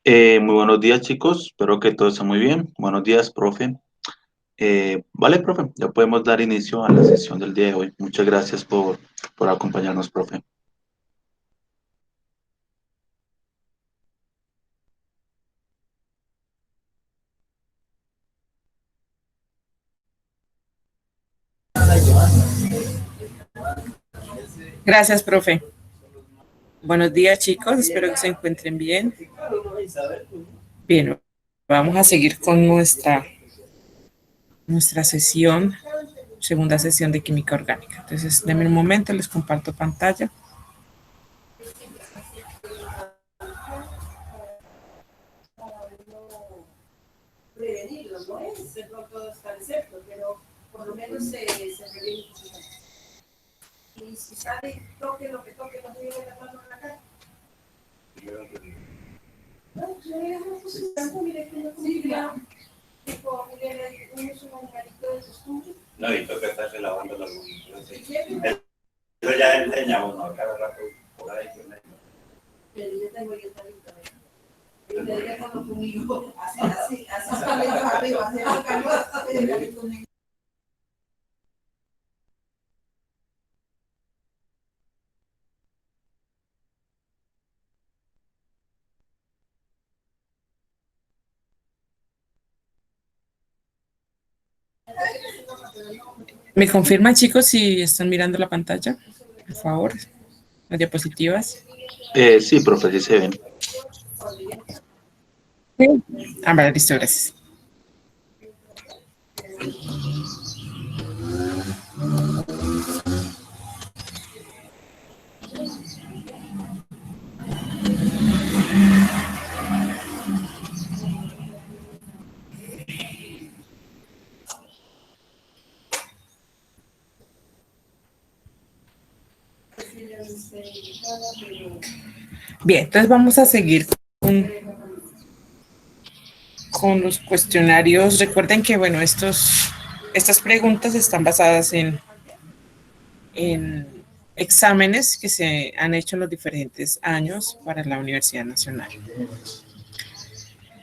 Muy buenos días, chicos. Espero que todo esté muy bien. Buenos días, profe. Vale, profe, ya podemos dar inicio a la sesión del día de hoy. Muchas gracias por acompañarnos, profe. Gracias, profe. Buenos días, chicos. Espero que se encuentren bien. Bien, vamos a seguir con nuestra sesión, segunda sesión de química orgánica. Entonces, denme un momento, les comparto pantalla. Prevenirlos, ¿no es? De pronto está excepto, pero por lo menos se previene. Y si sale, toque lo que toque, no se lleve la mano a la cara. No, sí, claro. Tipo, mire, un carito de costumbre. No, y toca estarse lavando las manos. Eso ya enseña uno cada rato por ahí. Pero yo tengo yo talito. Y le dejo conmigo. Así sale arriba, así el carito negro. ¿Me confirman, chicos, si están mirando la pantalla? Por favor, las diapositivas. Sí, profe, sí se ven. Sí. Ah, vale, listo, gracias. Bien, entonces vamos a seguir con los cuestionarios. Recuerden que, bueno, estas preguntas están basadas en exámenes que se han hecho en los diferentes años para la Universidad Nacional.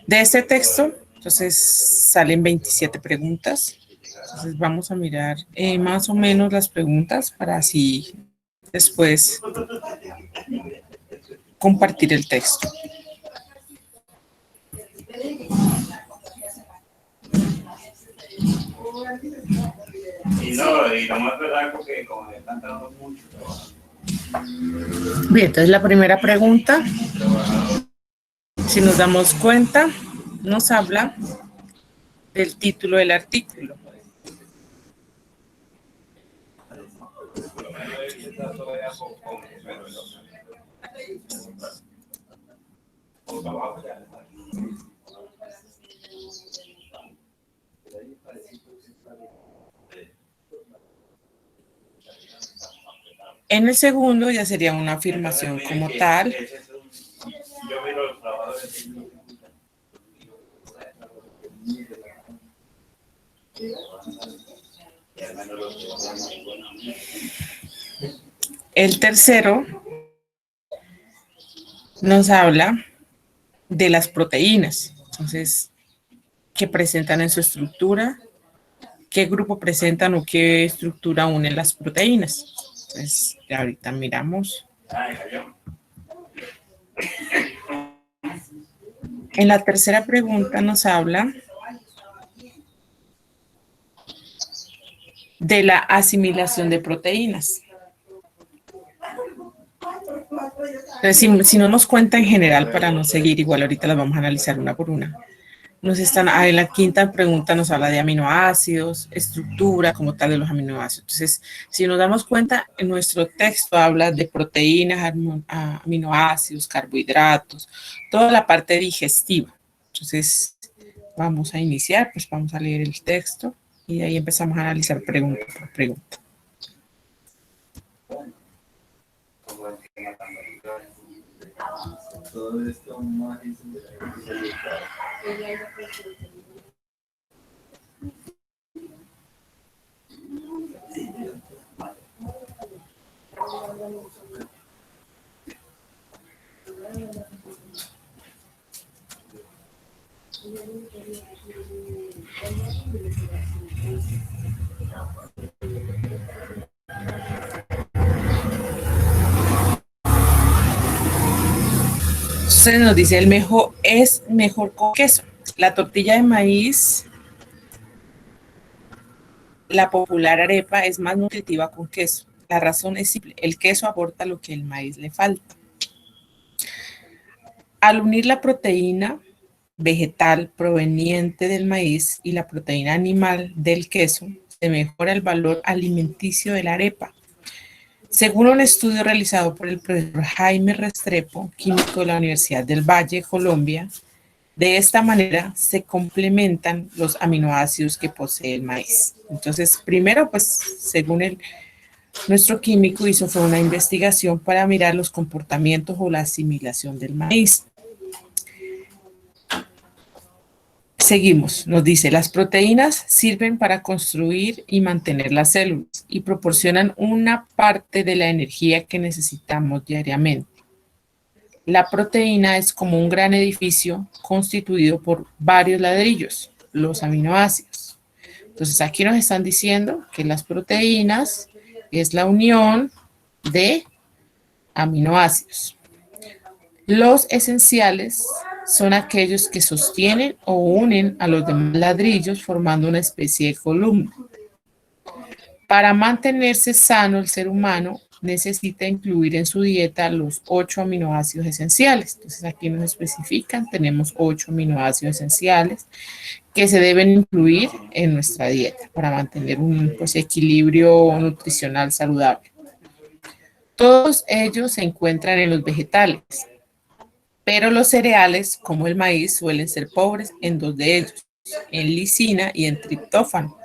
De este texto, entonces, salen 27 preguntas. Entonces, vamos a mirar más o menos las preguntas para así después compartir el texto. Y lo más verdad es que como le están dando mucho trabajo. Bien, entonces la primera pregunta, si nos damos cuenta, nos habla del título del artículo. En el segundo ya sería una afirmación como tal. El tercero nos habla de las proteínas. Entonces, ¿qué presentan en su estructura? ¿Qué grupo presentan o qué estructura unen las proteínas? Entonces, ahorita miramos. En la tercera pregunta nos habla de la asimilación de proteínas. Entonces, si no nos cuenta en general para no seguir, igual ahorita las vamos a analizar una por una. En la quinta pregunta nos habla de aminoácidos, estructura como tal de los aminoácidos. Entonces, si nos damos cuenta, en nuestro texto habla de proteínas, aminoácidos, carbohidratos, toda la parte digestiva. Entonces, vamos a iniciar, pues vamos a leer el texto y ahí empezamos a analizar pregunta por pregunta. Todo esto más Entonces nos dice, es mejor con queso. La tortilla de maíz, la popular arepa, es más nutritiva con queso. La razón es simple, el queso aporta lo que el maíz le falta. Al unir la proteína vegetal proveniente del maíz y la proteína animal del queso, se mejora el valor alimenticio de la arepa. Según un estudio realizado por el profesor Jaime Restrepo, químico de la Universidad del Valle, Colombia, de esta manera se complementan los aminoácidos que posee el maíz. Entonces, primero, pues, según nuestro químico hizo fue una investigación para mirar los comportamientos o la asimilación del maíz. Seguimos, nos dice, las proteínas sirven para construir y mantener las células y proporcionan una parte de la energía que necesitamos diariamente. La proteína es como un gran edificio constituido por varios ladrillos, los aminoácidos. Entonces aquí nos están diciendo que las proteínas es la unión de aminoácidos. Los esenciales son aquellos que sostienen o unen a los demás ladrillos formando una especie de columna. Para mantenerse sano el ser humano necesita incluir en su dieta los 8 aminoácidos esenciales. Entonces aquí nos especifican, tenemos 8 aminoácidos esenciales que se deben incluir en nuestra dieta para mantener un equilibrio nutricional saludable. Todos ellos se encuentran en los vegetales, pero los cereales, como el maíz, suelen ser pobres en 2 de ellos, en lisina y en triptófano.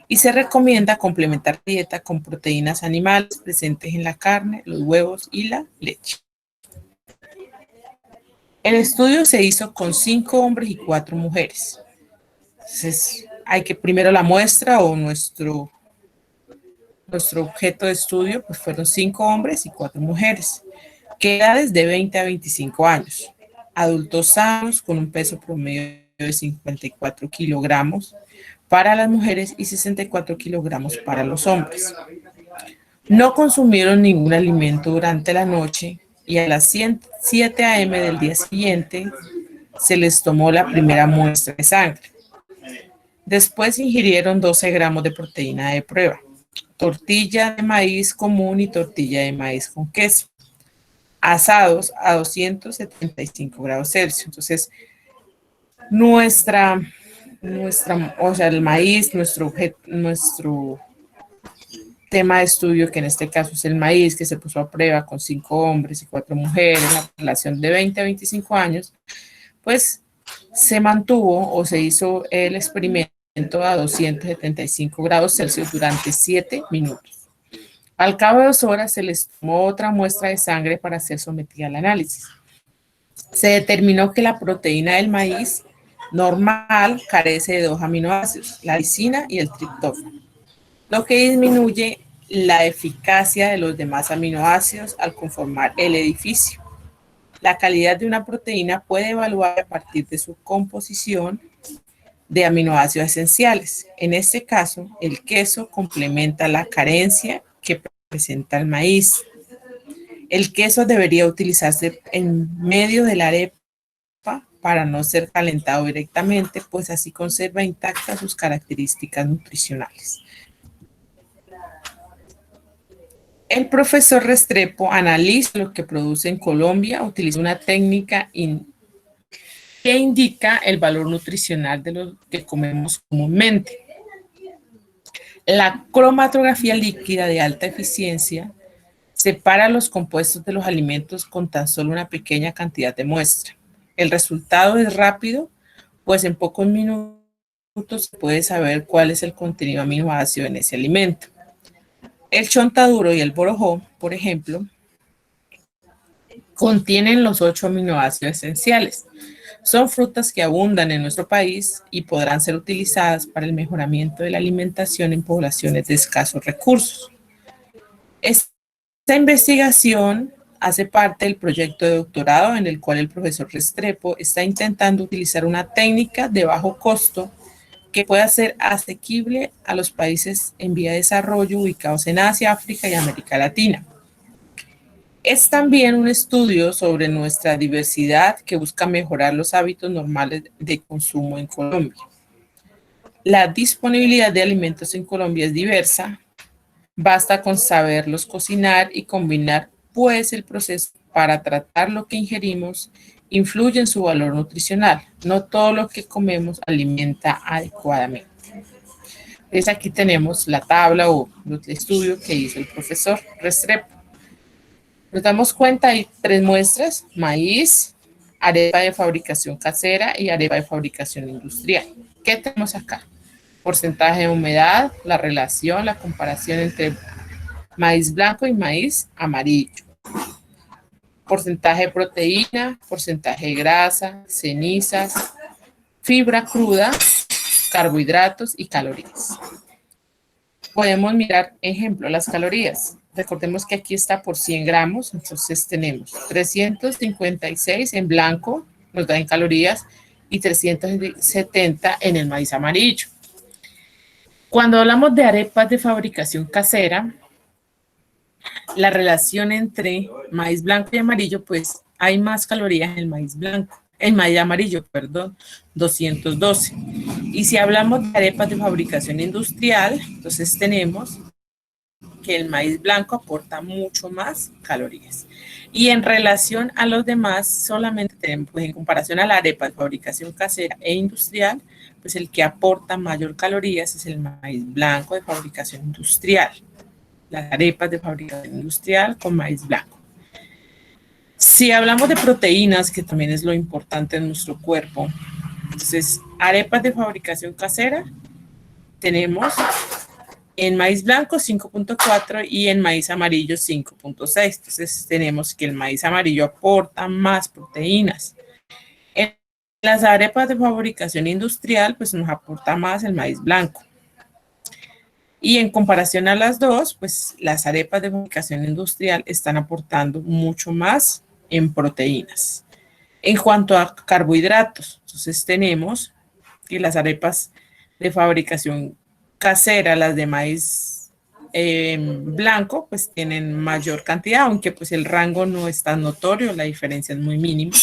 Y se recomienda complementar la dieta con proteínas animales presentes en la carne, los huevos y la leche. El estudio se hizo con 5 hombres y 4 mujeres. Entonces, hay que primero la muestra o nuestro objeto de estudio pues fueron 5 hombres y 4 mujeres. ¿Qué edades? De 20 a 25 años. Adultos sanos con un peso promedio de 54 kilogramos para las mujeres y 64 kilogramos para los hombres. No consumieron ningún alimento durante la noche y a las 7 a.m. del día siguiente se les tomó la primera muestra de sangre. Después ingirieron 12 gramos de proteína de prueba, tortilla de maíz común y tortilla de maíz con queso, asados a 275 grados Celsius. Entonces, o sea, el maíz, nuestro tema de estudio, que en este caso es el maíz, que se puso a prueba con 5 hombres y 4 mujeres, la relación de 20 a 25 años, pues se mantuvo o se hizo el experimento a 275 grados Celsius durante 7 minutos. Al cabo de 2 horas se les tomó otra muestra de sangre para ser sometida al análisis. Se determinó que la proteína del maíz normal carece de 2 aminoácidos, la lisina y el triptófano, lo que disminuye la eficacia de los demás aminoácidos al conformar el edificio. La calidad de una proteína puede evaluar a partir de su composición de aminoácidos esenciales. En este caso, el queso complementa la carencia que presenta el maíz. El queso debería utilizarse en medio de la arepa para no ser calentado directamente, pues así conserva intactas sus características nutricionales. El profesor Restrepo analiza lo que produce en Colombia, utiliza una técnica que indica el valor nutricional de lo que comemos comúnmente. La cromatografía líquida de alta eficiencia separa los compuestos de los alimentos con tan solo una pequeña cantidad de muestra. El resultado es rápido, pues en pocos minutos se puede saber cuál es el contenido aminoácido en ese alimento. El chontaduro y el borojó, por ejemplo, contienen los 8 aminoácidos esenciales. Son frutas que abundan en nuestro país y podrán ser utilizadas para el mejoramiento de la alimentación en poblaciones de escasos recursos. Esta investigación hace parte del proyecto de doctorado en el cual el profesor Restrepo está intentando utilizar una técnica de bajo costo que pueda ser asequible a los países en vía de desarrollo ubicados en Asia, África y América Latina. Es también un estudio sobre nuestra diversidad que busca mejorar los hábitos normales de consumo en Colombia. La disponibilidad de alimentos en Colombia es diversa. Basta con saberlos cocinar y combinar, pues el proceso para tratar lo que ingerimos influye en su valor nutricional. No todo lo que comemos alimenta adecuadamente. Entonces aquí tenemos la tabla o el estudio que hizo el profesor Restrepo. Nos damos cuenta, hay 3 muestras: maíz, arepa de fabricación casera y arepa de fabricación industrial. ¿Qué tenemos acá? Porcentaje de humedad, la relación, la comparación entre maíz blanco y maíz amarillo. Porcentaje de proteína, porcentaje de grasa, cenizas, fibra cruda, carbohidratos y calorías. Podemos mirar, ejemplo, las calorías. Recordemos que aquí está por 100 gramos, entonces tenemos 356 en blanco, nos da en calorías, y 370 en el maíz amarillo. Cuando hablamos de arepas de fabricación casera, la relación entre maíz blanco y amarillo, pues hay más calorías en el maíz blanco, el maíz amarillo, perdón, 212. Y si hablamos de arepas de fabricación industrial, entonces tenemos que el maíz blanco aporta mucho más calorías. Y en relación a los demás, solamente tenemos, pues en comparación a la arepa de fabricación casera e industrial, pues el que aporta mayor calorías es el maíz blanco de fabricación industrial. Las arepas de fabricación industrial con maíz blanco. Si hablamos de proteínas, que también es lo importante en nuestro cuerpo, entonces arepas de fabricación casera tenemos en maíz blanco 5.4 y en maíz amarillo 5.6. Entonces tenemos que el maíz amarillo aporta más proteínas. En las arepas de fabricación industrial, pues nos aporta más el maíz blanco. Y en comparación a las dos, pues las arepas de fabricación industrial están aportando mucho más en proteínas. En cuanto a carbohidratos, entonces tenemos que las arepas de fabricación casera, las de maíz blanco, pues tienen mayor cantidad, aunque pues el rango no es tan notorio, la diferencia es muy mínima.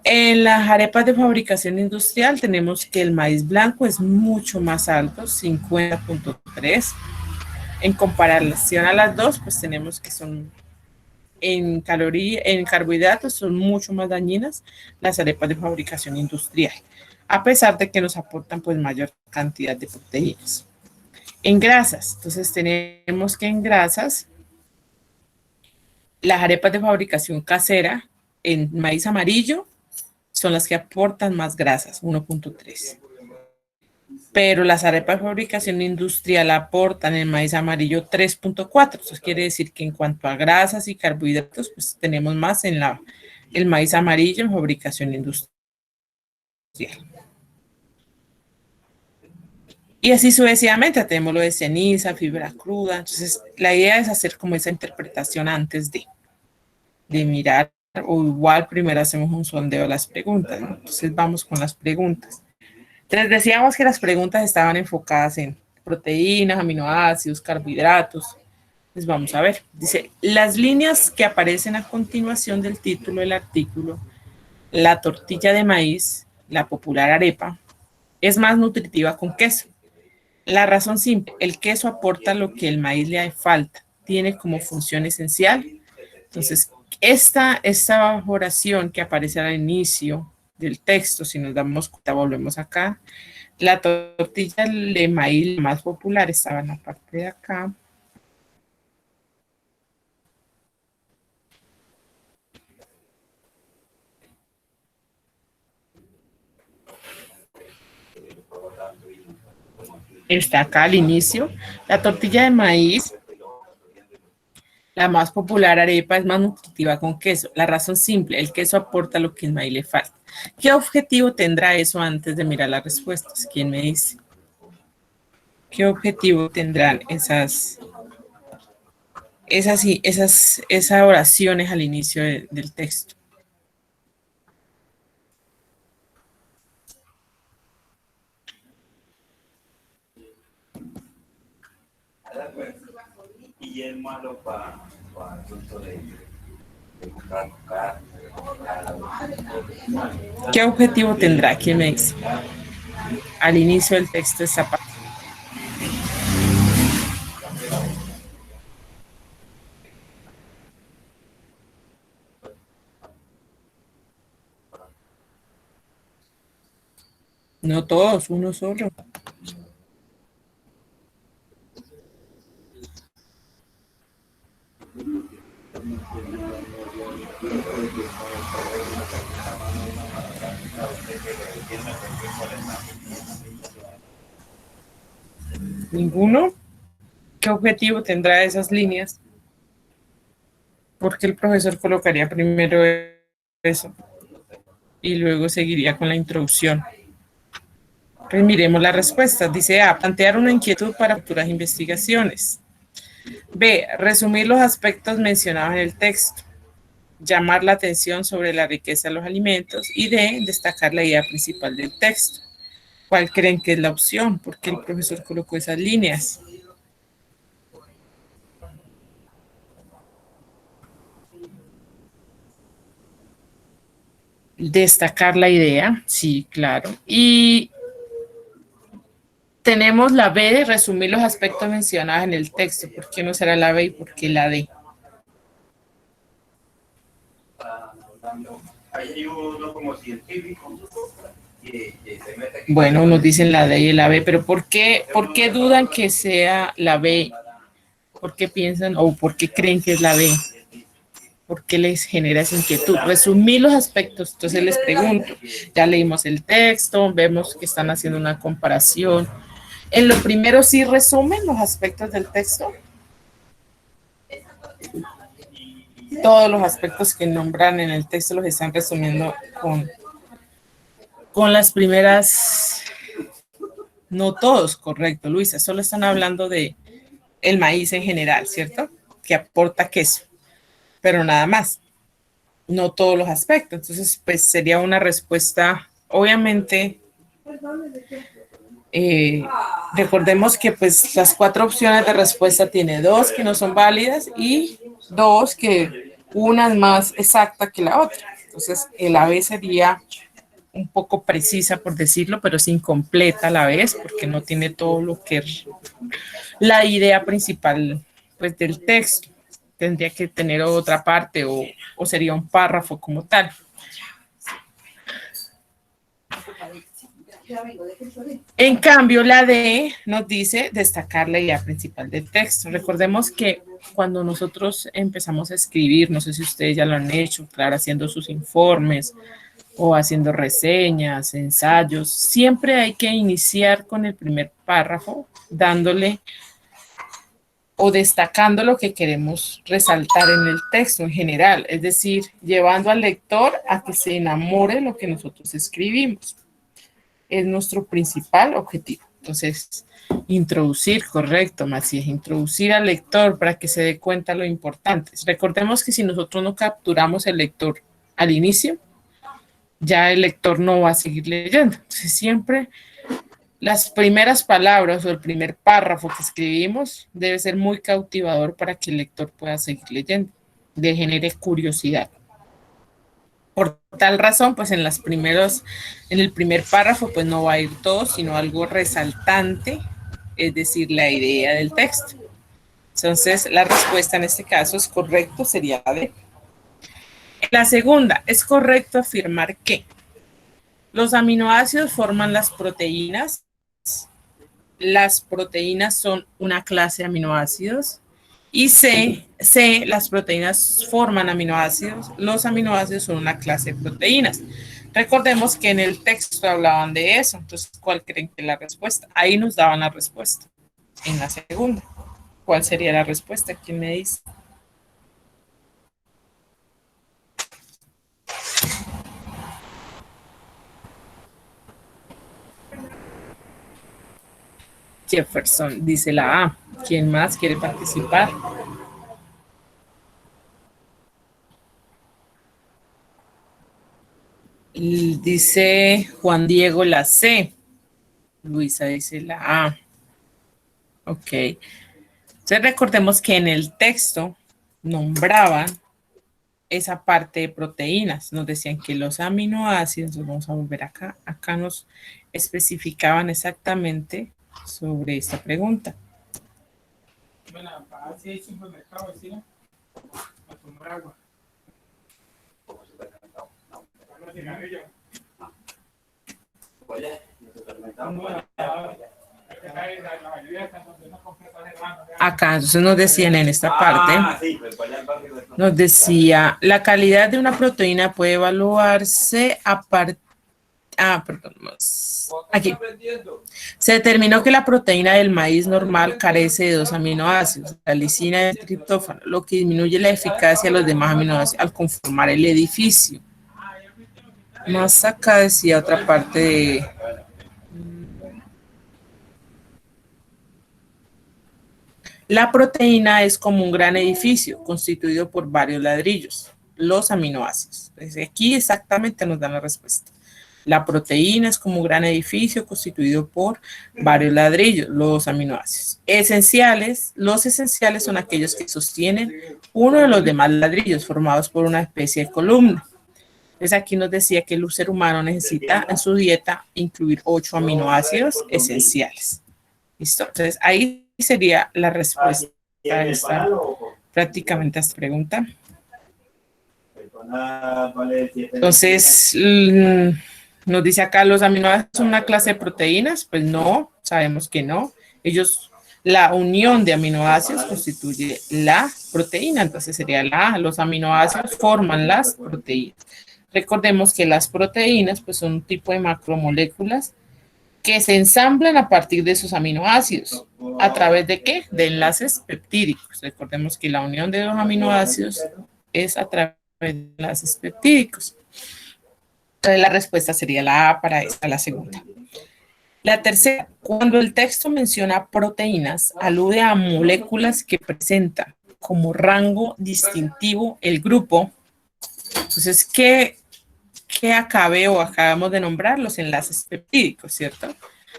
En las arepas de fabricación industrial tenemos que el maíz blanco es mucho más alto, 50.3. En comparación a las dos, pues tenemos que son en carbohidratos son mucho más dañinas las arepas de fabricación industrial, a pesar de que nos aportan pues mayor cantidad de proteínas. En grasas, entonces tenemos que en grasas, las arepas de fabricación casera en maíz amarillo son las que aportan más grasas, 1.3. Pero las arepas de fabricación industrial aportan en maíz amarillo 3.4. Eso quiere decir que en cuanto a grasas y carbohidratos, pues tenemos más en el maíz amarillo en fabricación industrial. Y así sucesivamente, tenemos lo de ceniza, fibra cruda. Entonces, la idea es hacer como esa interpretación antes de mirar, o igual primero hacemos un sondeo de las preguntas, ¿no? Entonces, vamos con las preguntas. Entonces decíamos que las preguntas estaban enfocadas en proteínas, aminoácidos, carbohidratos. Pues vamos a ver. Dice, las líneas que aparecen a continuación del título del artículo, la tortilla de maíz, la popular arepa, es más nutritiva con queso. La razón simple, el queso aporta lo que el maíz le hace falta, tiene como función esencial. Entonces, esta oración que aparece al inicio del texto, si nos damos cuenta, volvemos acá. La tortilla de maíz más popular estaba en la parte de acá. Está acá al inicio. La tortilla de maíz, la más popular arepa, es más nutritiva con queso. La razón simple, el queso aporta lo que el maíz le falta. ¿Qué objetivo tendrá eso antes de mirar las respuestas? ¿Quién me dice? ¿Qué objetivo tendrán esas oraciones al inicio del texto? Y es malo para el asunto de comprar carne. ¿Qué objetivo tendrá? ¿Quién me dice? Al inicio del texto de esa parte. No todos, uno solo. ¿Ninguno? ¿Qué objetivo tendrá esas líneas? ¿Por qué el profesor colocaría primero eso y luego seguiría con la introducción? Pues miremos la respuesta. Dice A, plantear una inquietud para futuras investigaciones. B, resumir los aspectos mencionados en el texto. Llamar la atención sobre la riqueza de los alimentos. Y D, destacar la idea principal del texto. ¿Cuál creen que es la opción? ¿Por qué el profesor colocó esas líneas? Destacar la idea, sí, claro. Y tenemos la B de resumir los aspectos mencionados en el texto. ¿Por qué no será la B y por qué la D? Hay uno como científico que se mete aquí. Bueno, nos dicen la D y la B, pero por qué dudan que sea la B? ¿Por qué piensan o por qué creen que es la B? ¿Por qué les genera esa inquietud? Resumir los aspectos. Entonces les pregunto, ya leímos el texto, vemos que están haciendo una comparación. En lo primero, ¿sí resumen los aspectos del texto? Todos los aspectos que nombran en el texto los están resumiendo con las primeras. No todos, correcto, Luisa, solo están hablando de el maíz en general, ¿cierto? Que aporta queso, pero nada más, no todos los aspectos. Entonces, pues sería una respuesta, obviamente, recordemos que pues las 4 opciones de respuesta tiene 2 que no son válidas y 2 que una es más exacta que la otra. Entonces, el AB sería un poco precisa, por decirlo, pero es incompleta a la vez, porque no tiene todo lo que es la idea principal pues, del texto. Tendría que tener otra parte o sería un párrafo como tal. En cambio, la D nos dice destacar la idea principal del texto. Recordemos que cuando nosotros empezamos a escribir, no sé si ustedes ya lo han hecho, claro, haciendo sus informes o haciendo reseñas, ensayos, siempre hay que iniciar con el primer párrafo, dándole o destacando lo que queremos resaltar en el texto en general, es decir, llevando al lector a que se enamore de lo que nosotros escribimos. Es nuestro principal objetivo. Entonces, introducir, correcto, Macías, introducir al lector para que se dé cuenta lo importante. Recordemos que si nosotros no capturamos el lector al inicio, ya el lector no va a seguir leyendo. Entonces, siempre las primeras palabras o el primer párrafo que escribimos debe ser muy cautivador para que el lector pueda seguir leyendo, le genere curiosidad. Por tal razón, pues en el primer párrafo, pues no va a ir todo, sino algo resaltante, es decir, la idea del texto. Entonces, la respuesta en este caso es correcto, sería la D. La segunda, es correcto afirmar que los aminoácidos forman las proteínas. Las proteínas son una clase de aminoácidos. Y C, las proteínas forman aminoácidos. Los aminoácidos son una clase de proteínas. Recordemos que en el texto hablaban de eso. Entonces, ¿cuál creen que es la respuesta? Ahí nos daban la respuesta. En la segunda. ¿Cuál sería la respuesta? ¿Quién me dice? Jefferson dice la A. ¿Quién más quiere participar? Y dice Juan Diego la C. Luisa dice la A. Ok. Entonces recordemos que en el texto nombraban esa parte de proteínas. Nos decían que los aminoácidos, vamos a volver acá, acá nos especificaban exactamente sobre esta pregunta. Acá entonces nos decían en esta parte, nos decía, la calidad de una proteína puede evaluarse a partir, aquí. Se determinó que la proteína del maíz normal carece de 2 aminoácidos, la lisina y el triptófano, lo que disminuye la eficacia de los demás aminoácidos al conformar el edificio. Más acá decía otra parte de... La proteína es como un gran edificio constituido por varios ladrillos, los aminoácidos. Entonces, aquí exactamente nos dan la respuesta. La proteína es como un gran edificio constituido por varios ladrillos, los aminoácidos. Esenciales, los esenciales son aquellos que sostienen uno de los demás ladrillos formados por una especie de columna. Entonces aquí nos decía que el ser humano necesita en su dieta incluir 8 aminoácidos esenciales. ¿Listo? Entonces ahí sería la respuesta a esta, prácticamente a esta pregunta. Entonces, nos dice acá, ¿los aminoácidos son una clase de proteínas? Pues no, sabemos que no. Ellos, la unión de aminoácidos constituye la proteína, entonces sería los aminoácidos forman las proteínas. Recordemos que las proteínas pues son un tipo de macromoléculas que se ensamblan a partir de esos aminoácidos. ¿A través de qué? De enlaces peptídicos. Recordemos que la unión de los aminoácidos es a través de enlaces peptídicos. Entonces la respuesta sería la A para esta, la segunda. La tercera, cuando el texto menciona proteínas, alude a moléculas que presentan como rango distintivo el grupo. Entonces, ¿qué acabamos de nombrar? Los enlaces peptídicos, ¿cierto?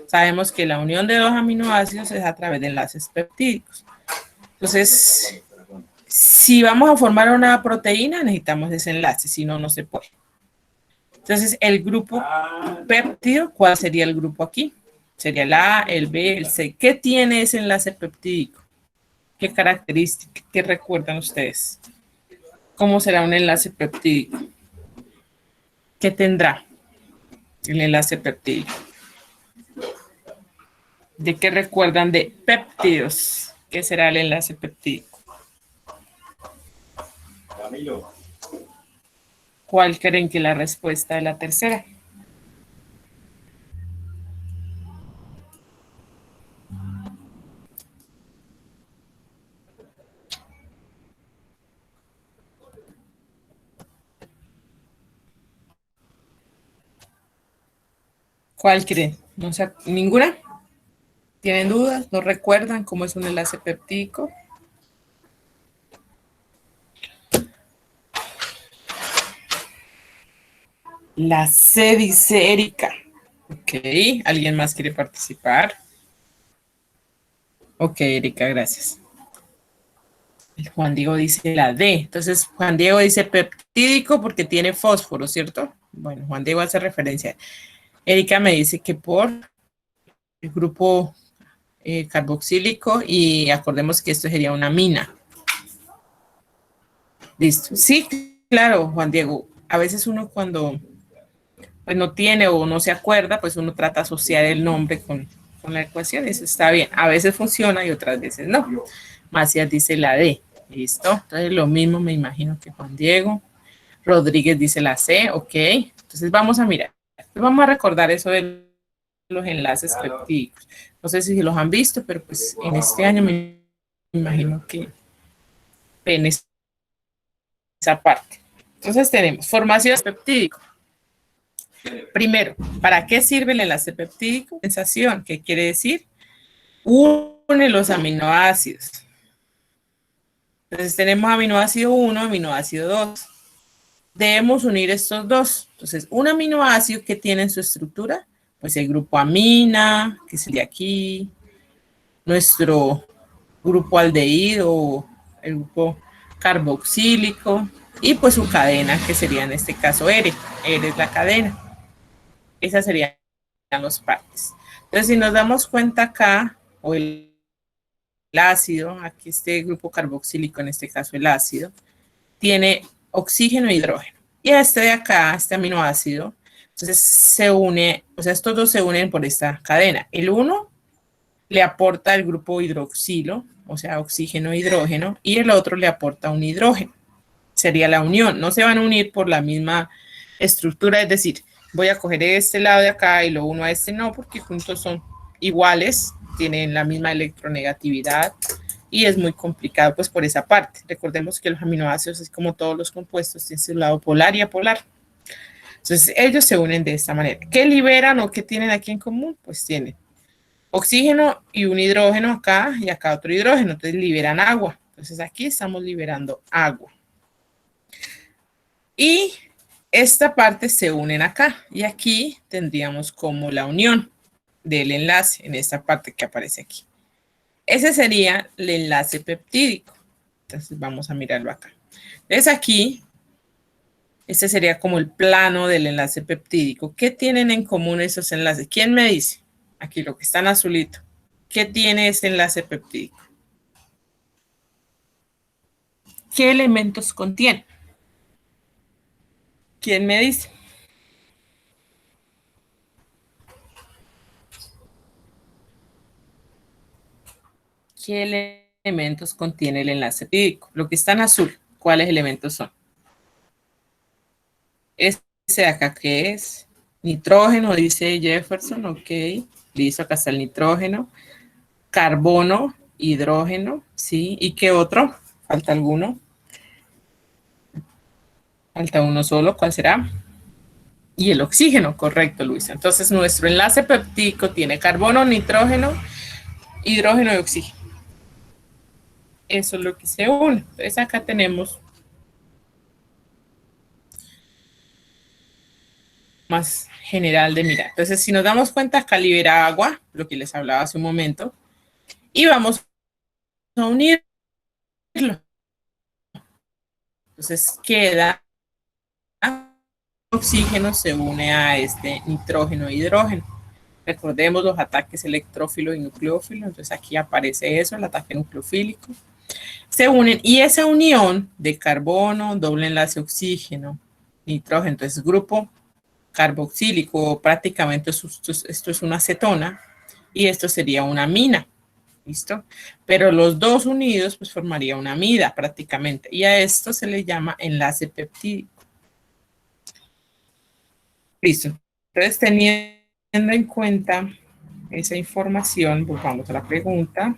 Sabemos que la unión de 2 aminoácidos es a través de enlaces peptídicos. Entonces, si vamos a formar una proteína, necesitamos ese enlace, si no, no se puede. Entonces, el grupo péptido, ¿cuál sería el grupo aquí? Sería el A, el B, el C. ¿Qué tiene ese enlace peptídico? ¿Qué características? ¿Qué recuerdan ustedes? ¿Cómo será un enlace peptídico? ¿Qué tendrá el enlace peptídico? ¿De qué recuerdan de péptidos? ¿Qué será el enlace peptídico? ¿Cuál creen que es la respuesta de la tercera? ¿Cuál creen? No sé, ¿ninguna? ¿Tienen dudas? ¿No recuerdan cómo es un enlace peptídico? La C, dice Erika. Ok, ¿alguien más quiere participar? Ok, Erika, gracias. Juan Diego dice la D. Entonces, Juan Diego dice peptídico porque tiene fósforo, ¿cierto? Bueno, Juan Diego hace referencia. Erika me dice que por el grupo carboxílico, y acordemos que esto sería una amina. Listo. Sí, claro, Juan Diego. A veces uno cuando pues, no tiene o no se acuerda, pues uno trata de asociar el nombre con la ecuación. Eso está bien. A veces funciona y otras veces no. Macías dice la D. Listo. Entonces lo mismo me imagino que Juan Diego. Rodríguez dice la C. Ok. Entonces vamos a mirar. Vamos a recordar eso de los enlaces peptídicos. No sé si los han visto, pero pues en este año me imagino que ven esa parte. Entonces tenemos formación peptídico. Primero, ¿para qué sirve el enlace peptídico? Sensación, ¿qué quiere decir? Une los aminoácidos. Entonces tenemos aminoácido 1, aminoácido 2. Debemos unir estos dos. Entonces, un aminoácido que tiene en su estructura, pues el grupo amina, que sería aquí, nuestro grupo aldehído, el grupo carboxílico, y pues su cadena, que sería en este caso ERE. ERE es la cadena. Esas serían los partes. Entonces, si nos damos cuenta acá, o el ácido, aquí este grupo carboxílico, en este caso el ácido, tiene oxígeno e hidrógeno. Y este de acá, este aminoácido, entonces se une, o sea, estos dos se unen por esta cadena. El uno le aporta el grupo hidroxilo, o sea, oxígeno e hidrógeno, y el otro le aporta un hidrógeno. Sería la unión. No se van a unir por la misma estructura, es decir, voy a coger este lado de acá y lo uno a este, no, porque juntos son iguales, tienen la misma electronegatividad y es muy complicado pues por esa parte. Recordemos que los aminoácidos, es como todos los compuestos, tienen su lado polar y apolar. Entonces ellos se unen de esta manera. ¿Qué liberan o qué tienen aquí en común? Pues tienen oxígeno y un hidrógeno acá y acá otro hidrógeno, entonces liberan agua. Entonces aquí estamos liberando agua. Y esta parte se unen acá y aquí tendríamos como la unión del enlace en esta parte que aparece aquí. Ese sería el enlace peptídico. Entonces vamos a mirarlo acá. Entonces aquí, este sería como el plano del enlace peptídico. ¿Qué tienen en común esos enlaces? ¿Quién me dice? Aquí lo que está en azulito. ¿Qué tiene ese enlace peptídico? ¿Qué elementos contiene? ¿Quién me dice? ¿Qué elementos contiene el enlace peptídico? Lo que está en azul, ¿cuáles elementos son? Ese de acá, ¿qué es? Nitrógeno, dice Jefferson, ok. Listo, acá está el nitrógeno. Carbono, hidrógeno, ¿sí? ¿Y qué otro? ¿Falta alguno? Falta uno solo, ¿cuál será? Y el oxígeno, correcto, Luisa. Entonces, nuestro enlace peptídico tiene carbono, nitrógeno, hidrógeno y oxígeno. Eso es lo que se une. Entonces, acá tenemos más general de mirar. Entonces, si nos damos cuenta, acá libera agua, lo que les hablaba hace un momento, y vamos a unirlo. Entonces, queda oxígeno se une a este nitrógeno e hidrógeno. Recordemos los ataques electrófilo y nucleófilo, entonces aquí aparece eso, el ataque nucleofílico. Se unen y esa unión de carbono, doble enlace oxígeno, nitrógeno, entonces grupo carboxílico, prácticamente esto es una acetona y esto sería una amina, ¿listo? Pero los dos unidos pues formaría una amida prácticamente y a esto se le llama enlace peptídico. Listo. Entonces, teniendo en cuenta esa información, pues vamos a la pregunta.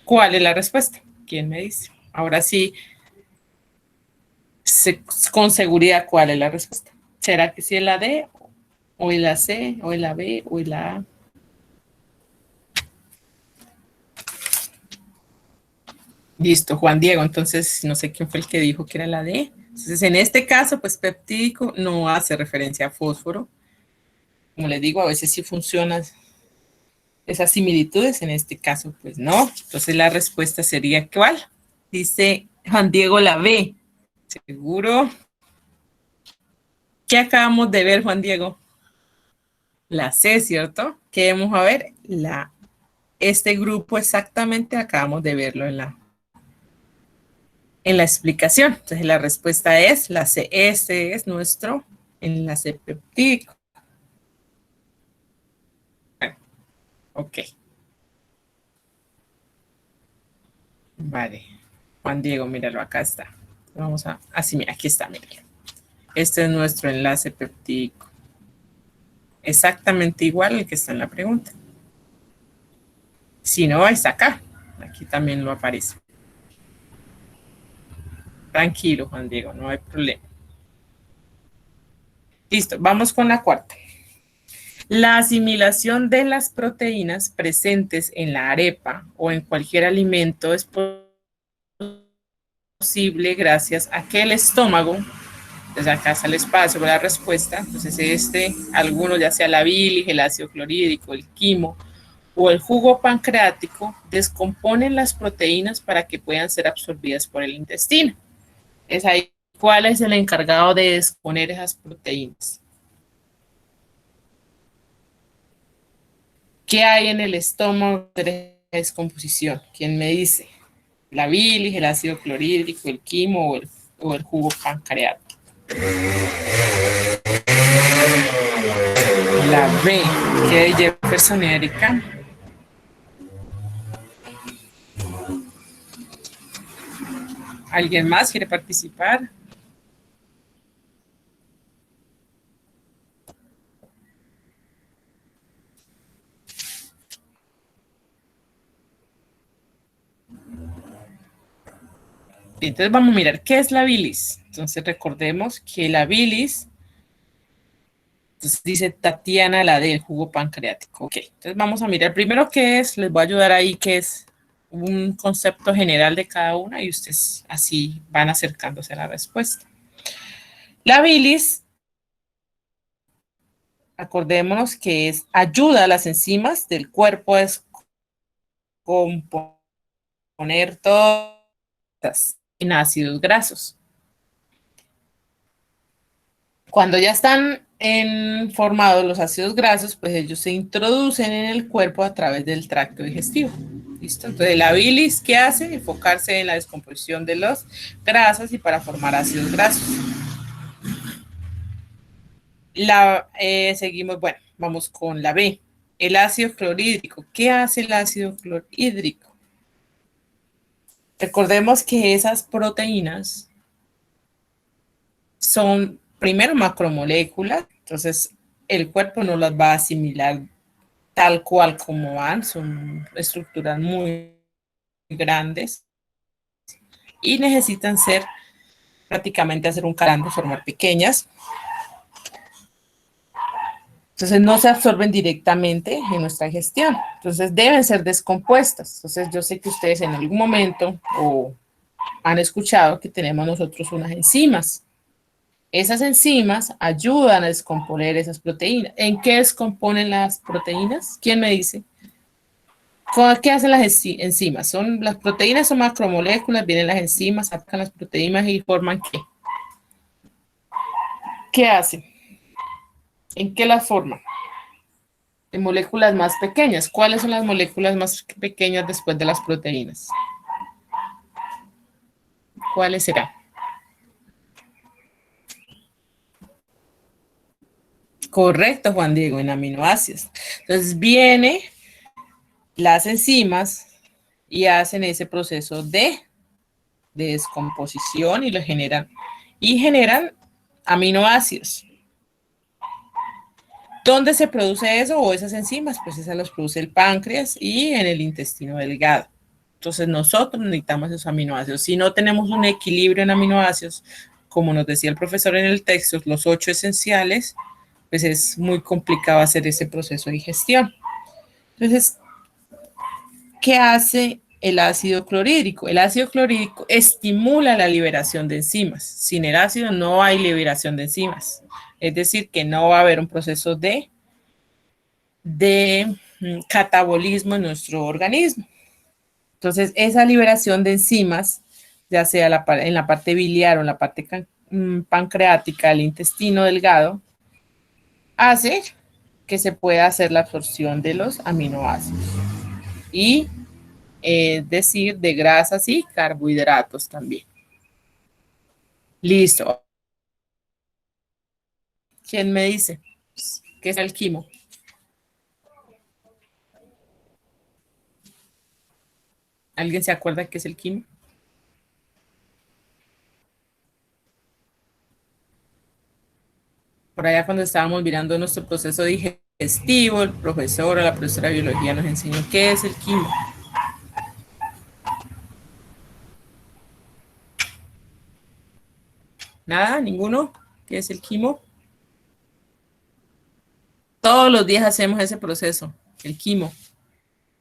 ¿Cuál es la respuesta? ¿Quién me dice? Ahora sí, con seguridad, ¿cuál es la respuesta? ¿Será que sí es la D, o es la C, o es la B, o es la A? Listo, Juan Diego. Entonces, no sé quién fue el que dijo que era la D. Entonces, en este caso, pues peptídico no hace referencia a fósforo. Como les digo, a veces sí funcionan esas similitudes, en este caso, pues no. Entonces, la respuesta sería ¿cuál? Dice Juan Diego la B. ¿Seguro? ¿Qué acabamos de ver, Juan Diego? La C, ¿cierto? ¿Qué vamos a ver? Este grupo exactamente acabamos de verlo en la explicación. Entonces, la respuesta es la C. Este es nuestro enlace peptídico. Ok. Vale. Juan Diego, míralo, acá está. Vamos a, así, mira, aquí está, míralo. Este es nuestro enlace peptídico. Exactamente igual al que está en la pregunta. Si no, está acá. Aquí también lo aparece. Tranquilo, Juan Diego, no hay problema. Listo, vamos con la cuarta. La asimilación de las proteínas presentes en la arepa o en cualquier alimento es posible gracias a que el estómago, desde acá está el espacio para la respuesta, entonces algunos ya sea la bilis, el ácido clorhídrico, el quimo o el jugo pancreático descomponen las proteínas para que puedan ser absorbidas por el intestino. Es ahí cuál es el encargado de descomponer esas proteínas. ¿Qué hay en el estómago de descomposición? ¿Quién me dice? La bilis, el ácido clorhídrico, el quimo o el jugo pancreático. La B, ¿qué hay Jefferson y Erika? ¿Alguien más quiere participar? Entonces vamos a mirar qué es la bilis. Entonces recordemos que la bilis, entonces dice Tatiana la del jugo pancreático. Ok, entonces vamos a mirar primero qué es, les voy a ayudar ahí qué es un concepto general de cada una y ustedes así van acercándose a la respuesta. La bilis, acordémonos que es ayuda a las enzimas del cuerpo a descomponer todas en ácidos grasos. Cuando ya están formados los ácidos grasos, pues ellos se introducen en el cuerpo a través del tracto digestivo. ¿Listo? Entonces la bilis, ¿qué hace? Enfocarse en la descomposición de las grasas y para formar ácidos grasos. Seguimos, bueno, vamos con la B. El ácido clorhídrico. ¿Qué hace el ácido clorhídrico? Recordemos que esas proteínas son primero macromoléculas, entonces el cuerpo no las va a asimilar tal cual como van, son estructuras muy grandes y necesitan ser prácticamente hacer un calando, formar pequeñas. Entonces no se absorben directamente en nuestra digestión, entonces deben ser descompuestas. Entonces yo sé que ustedes en algún momento o han escuchado que tenemos nosotros unas enzimas. Esas enzimas ayudan a descomponer esas proteínas. ¿En qué descomponen las proteínas? ¿Quién me dice? ¿Qué hacen las enzimas? Las proteínas son macromoléculas, vienen las enzimas, sacan las proteínas y forman ¿qué? ¿Qué hacen? ¿En qué las forman? En moléculas más pequeñas. ¿Cuáles son las moléculas más pequeñas después de las proteínas? ¿Cuáles serán? Correcto, Juan Diego, en aminoácidos. Entonces viene las enzimas y hacen ese proceso de descomposición y generan aminoácidos. ¿Dónde se produce eso o esas enzimas? Pues esas las produce el páncreas y en el intestino delgado. Entonces nosotros necesitamos esos aminoácidos. Si no tenemos un equilibrio en aminoácidos, como nos decía el profesor en el texto, los 8 esenciales, pues es muy complicado hacer ese proceso de digestión. Entonces, ¿qué hace el ácido clorhídrico? El ácido clorhídrico estimula la liberación de enzimas. Sin el ácido no hay liberación de enzimas. Es decir, que no va a haber un proceso de catabolismo en nuestro organismo. Entonces, esa liberación de enzimas, ya sea en la parte biliar o en la parte pancreática del intestino delgado, hace que se pueda hacer la absorción de los aminoácidos y decir de grasas y carbohidratos también. Listo. ¿Quién me dice qué es el quimo? ¿Alguien se acuerda qué es el quimo? Por allá cuando estábamos mirando nuestro proceso digestivo, el profesor o la profesora de biología nos enseñó qué es el quimo. ¿Nada? ¿Ninguno? ¿Qué es el quimo? Todos los días hacemos ese proceso, el quimo.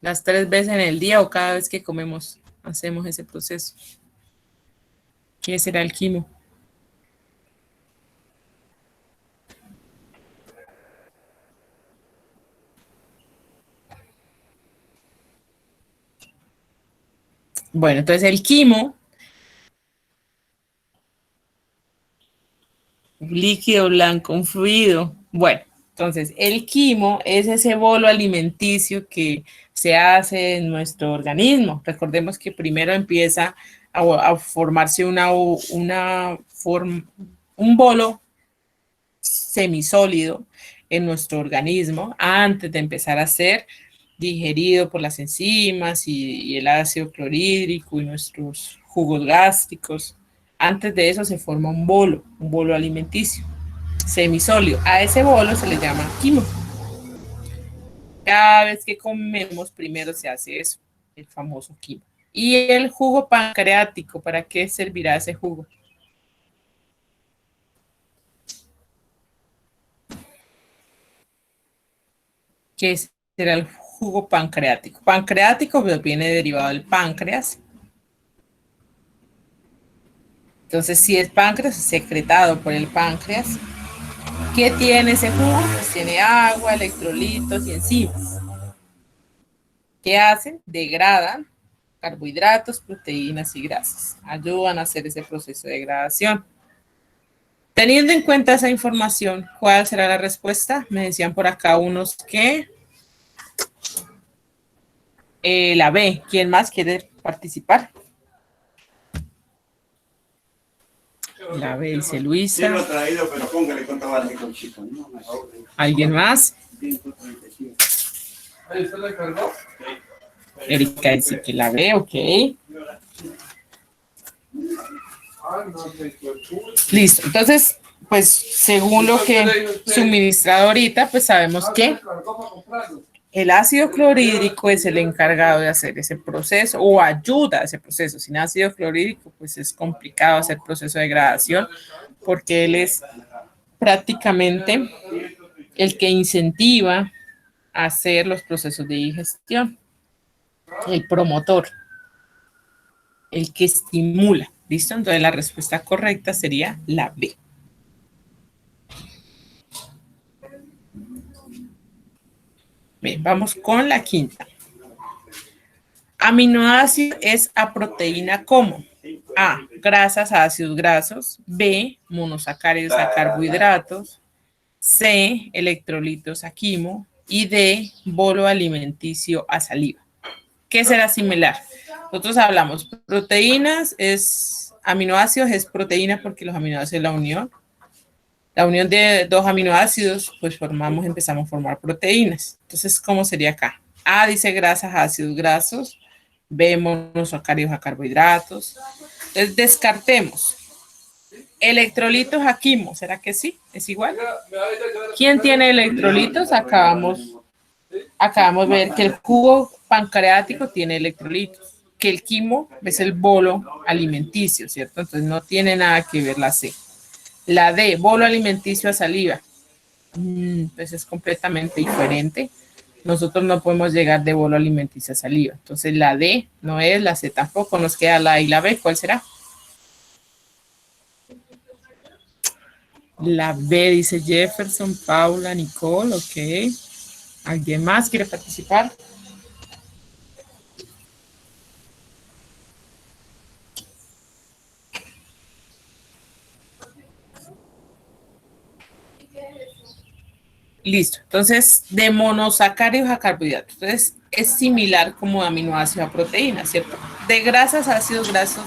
Las 3 veces en el día o cada vez que comemos hacemos ese proceso. ¿Qué será el quimo? Bueno, entonces el quimo, líquido blanco, un fluido. Bueno, entonces el quimo es ese bolo alimenticio que se hace en nuestro organismo. Recordemos que primero empieza a formarse un bolo semisólido en nuestro organismo antes de empezar a ser digerido por las enzimas y el ácido clorhídrico y nuestros jugos gástricos. Antes de eso se forma un bolo alimenticio semisólido. A ese bolo se le llama quimo. Cada vez que comemos, primero se hace eso, el famoso quimo. Y el jugo pancreático, ¿para qué servirá ese jugo? ¿Qué será el jugo pancreático? Pancreático pues, viene derivado del páncreas. Entonces, si es páncreas, es secretado por el páncreas. ¿Qué tiene ese jugo? Pues tiene agua, electrolitos y enzimas. ¿Qué hacen? Degradan carbohidratos, proteínas y grasas. Ayudan a hacer ese proceso de degradación. Teniendo en cuenta esa información, ¿cuál será la respuesta? Me decían por acá unos que la B. ¿Quién más quiere participar? La B dice Luisa. ¿Alguien más? Erika dice que la B, ok. Listo, entonces, pues según lo que suministrado ahorita, pues sabemos que el ácido clorhídrico es el encargado de hacer ese proceso o ayuda a ese proceso. Sin ácido clorhídrico, pues es complicado hacer proceso de degradación porque él es prácticamente el que incentiva a hacer los procesos de digestión, el promotor, el que estimula. ¿Listo? Entonces la respuesta correcta sería la B. Bien, vamos con la quinta. Aminoácido es a proteína como A, grasas a ácidos grasos, B, monosacáridos a carbohidratos, C, electrolitos a quimo y D, bolo alimenticio a saliva. ¿Qué será similar? Nosotros hablamos proteínas, aminoácidos es proteína porque los aminoácidos es la unión. La unión de dos aminoácidos, pues empezamos a formar proteínas. Entonces, ¿cómo sería acá? A dice grasas a ácidos grasos, B monosacáridos a carbohidratos. Entonces, descartemos. Electrolitos a quimo, ¿será que sí? ¿Es igual? ¿Quién tiene electrolitos? Acabamos de ver que el jugo pancreático tiene electrolitos, que el quimo es el bolo alimenticio, ¿cierto? Entonces no tiene nada que ver la C. La D, bolo alimenticio a saliva, pues es completamente diferente. Nosotros no podemos llegar de bolo alimenticio a saliva. Entonces la D no es, la C tampoco, nos queda la A y la B. ¿Cuál será? La B dice Jefferson, Paula, Nicole, ok. ¿Alguien más quiere participar? Listo. Entonces, de monosacáridos a carbohidratos. Entonces, es similar como de aminoácido a proteína, ¿cierto? De grasas a ácidos grasos,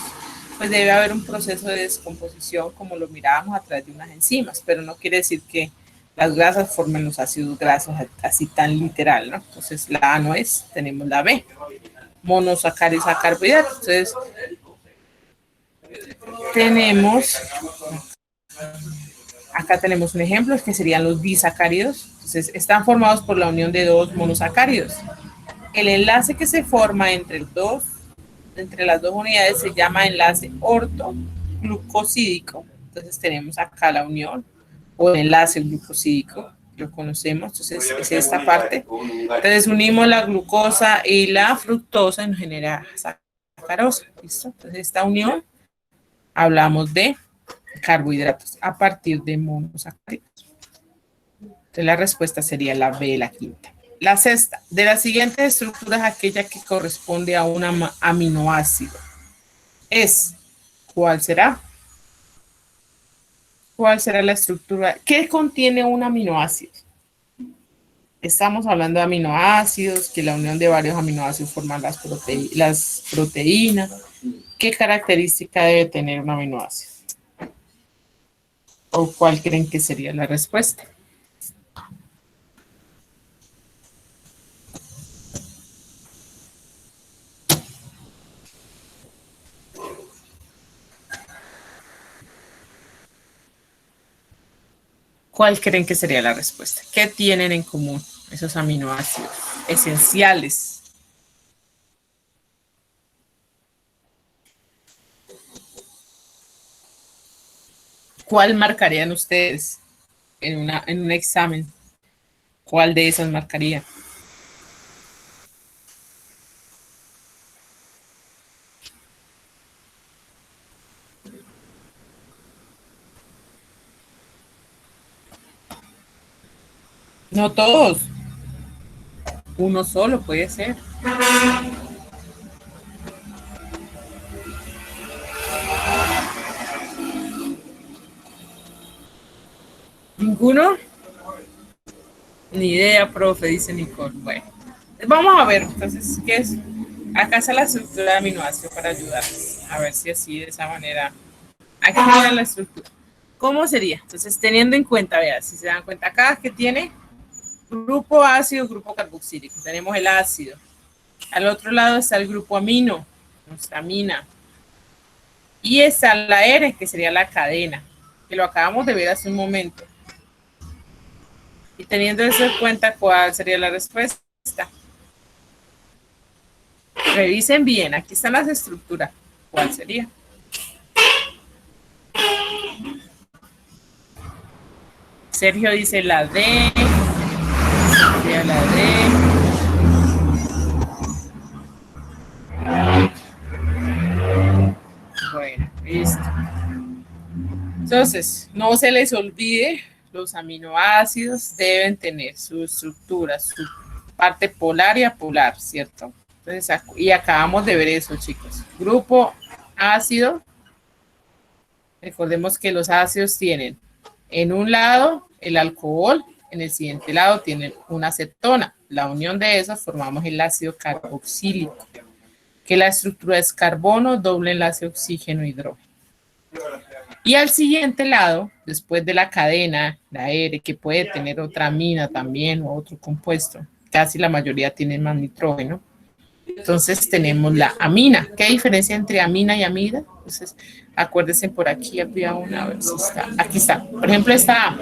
pues debe haber un proceso de descomposición como lo mirábamos a través de unas enzimas, pero no quiere decir que las grasas formen los ácidos grasos así tan literal, ¿no? Entonces, la A no es, tenemos la B. Monosacáridos a carbohidratos. Entonces, acá tenemos un ejemplo que serían los disacáridos. Entonces, están formados por la unión de dos monosacáridos. El enlace que se forma entre las dos unidades se llama enlace ortoglucosídico. Entonces, tenemos acá la unión o el enlace glucosídico, lo conocemos. Entonces, es esta parte. Entonces, unimos la glucosa y la fructosa y nos genera sacarosa. ¿Listo? Entonces, esta unión hablamos de carbohidratos a partir de monosacáridos. Entonces la respuesta sería la B, la quinta. La sexta, de las siguientes estructuras, aquella que corresponde a un aminoácido es, ¿cuál será? ¿Cuál será la estructura? ¿Qué contiene un aminoácido? Estamos hablando de aminoácidos, que la unión de varios aminoácidos forman las proteínas. ¿Qué característica debe tener un aminoácido? ¿O cuál creen que sería la respuesta? ¿Cuál creen que sería la respuesta? ¿Qué tienen en común esos aminoácidos esenciales? ¿Cuál marcarían ustedes en un examen? ¿Cuál de esas marcarían? No todos. Uno solo puede ser. ¿Ninguno? Ni idea, profe, dice Nicole. Bueno, vamos a ver, entonces, ¿qué es? Acá está la estructura de aminoácido para ayudarles. A ver si así, de esa manera. Aquí tiene la estructura. ¿Cómo sería? Entonces, teniendo en cuenta, vean, si se dan cuenta acá, que tiene grupo ácido, grupo carboxílico. Tenemos el ácido. Al otro lado está el grupo amino, nuestra amina. Y está la R, que sería la cadena, que lo acabamos de ver hace un momento. Y teniendo eso en cuenta, ¿cuál sería la respuesta? Revisen bien, aquí están las estructuras. ¿Cuál sería? Sergio dice la D. Sería la D. Bueno, listo. Entonces, no se les olvide, los aminoácidos deben tener su estructura, su parte polar y apolar, ¿cierto? Entonces, y acabamos de ver eso, chicos. Grupo ácido. Recordemos que los ácidos tienen en un lado el alcohol, en el siguiente lado tienen una acetona. La unión de esas formamos el ácido carboxílico, que la estructura es carbono, doble enlace oxígeno, hidrógeno. Y al siguiente lado, después de la cadena, la R, que puede tener otra amina también o otro compuesto, casi la mayoría tienen más nitrógeno. Entonces tenemos la amina. ¿Qué diferencia entre amina y amida? Entonces, acuérdense, por aquí había una, a ver si está. Aquí está. Por ejemplo, esta A.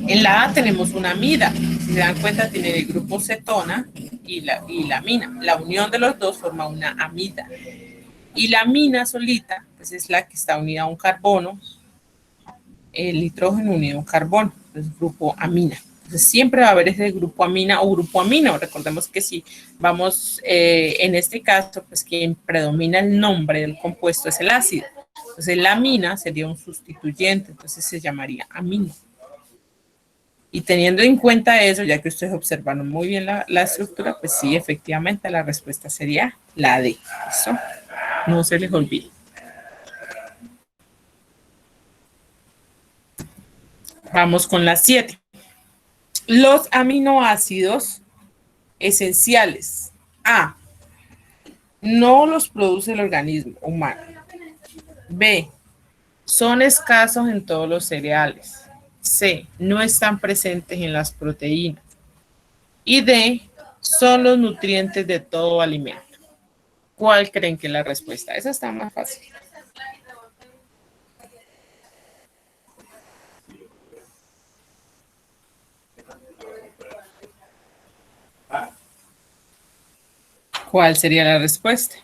En la A tenemos una amida. Si se dan cuenta, tiene el grupo cetona y la amina. La unión de los dos forma una amida. Y la amina solita, pues es la que está unida a un carbono, el nitrógeno unido a un carbono, entonces grupo amina. Entonces siempre va a haber ese grupo amina o grupo amino. Recordemos que si vamos, en este caso, pues quien predomina el nombre del compuesto es el ácido. Entonces la amina sería un sustituyente, entonces se llamaría amino. Y teniendo en cuenta eso, ya que ustedes observaron muy bien la estructura, pues sí, efectivamente la respuesta sería la D. ¿Listo? No se les olvide. Vamos con la 7. Los aminoácidos esenciales. A. No los produce el organismo humano. B. Son escasos en todos los cereales. C. No están presentes en las proteínas. Y D. Son los nutrientes de todo alimento. ¿Cuál creen que es la respuesta? Esa está más fácil. ¿Cuál sería la respuesta?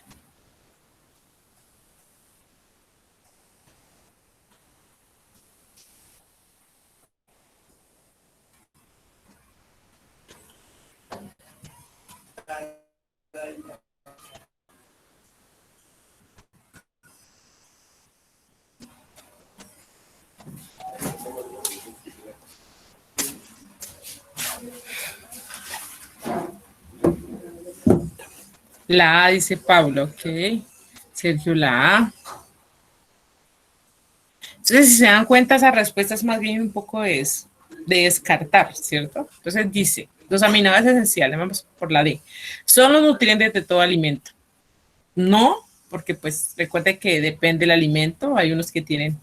La A, dice Pablo, ok. Sergio, la A. Entonces, si se dan cuenta, esa respuesta es más bien un poco de descartar, ¿cierto? Entonces dice, los aminoácidos esenciales, vamos por la D, son los nutrientes de todo alimento. No, porque pues recuerde que depende del alimento, hay unos que tienen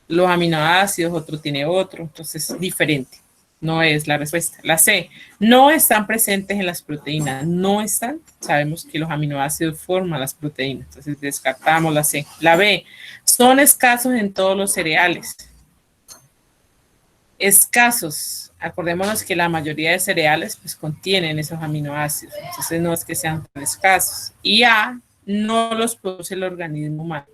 los aminoácidos, otro tiene otro, entonces es diferente. No es la respuesta. La C, no están presentes en las proteínas. No están. Sabemos que los aminoácidos forman las proteínas. Entonces descartamos la C. La B, son escasos en todos los cereales. Escasos. Acordémonos que la mayoría de cereales pues contienen esos aminoácidos. Entonces no es que sean tan escasos. Y A, no los produce el organismo humano.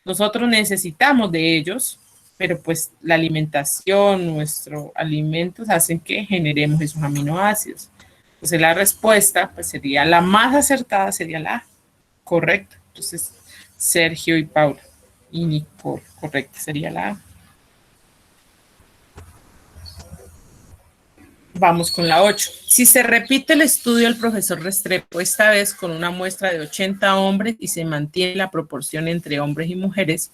Nosotros necesitamos de ellos, pero pues la alimentación, nuestros alimentos hacen que generemos esos aminoácidos. Entonces la respuesta pues sería la más acertada, sería la A, correcto. Entonces Sergio y Paula y Nicole, correcto, sería la A. Vamos con la 8. Si se repite el estudio del profesor Restrepo, esta vez con una muestra de 80 hombres y se mantiene la proporción entre hombres y mujeres,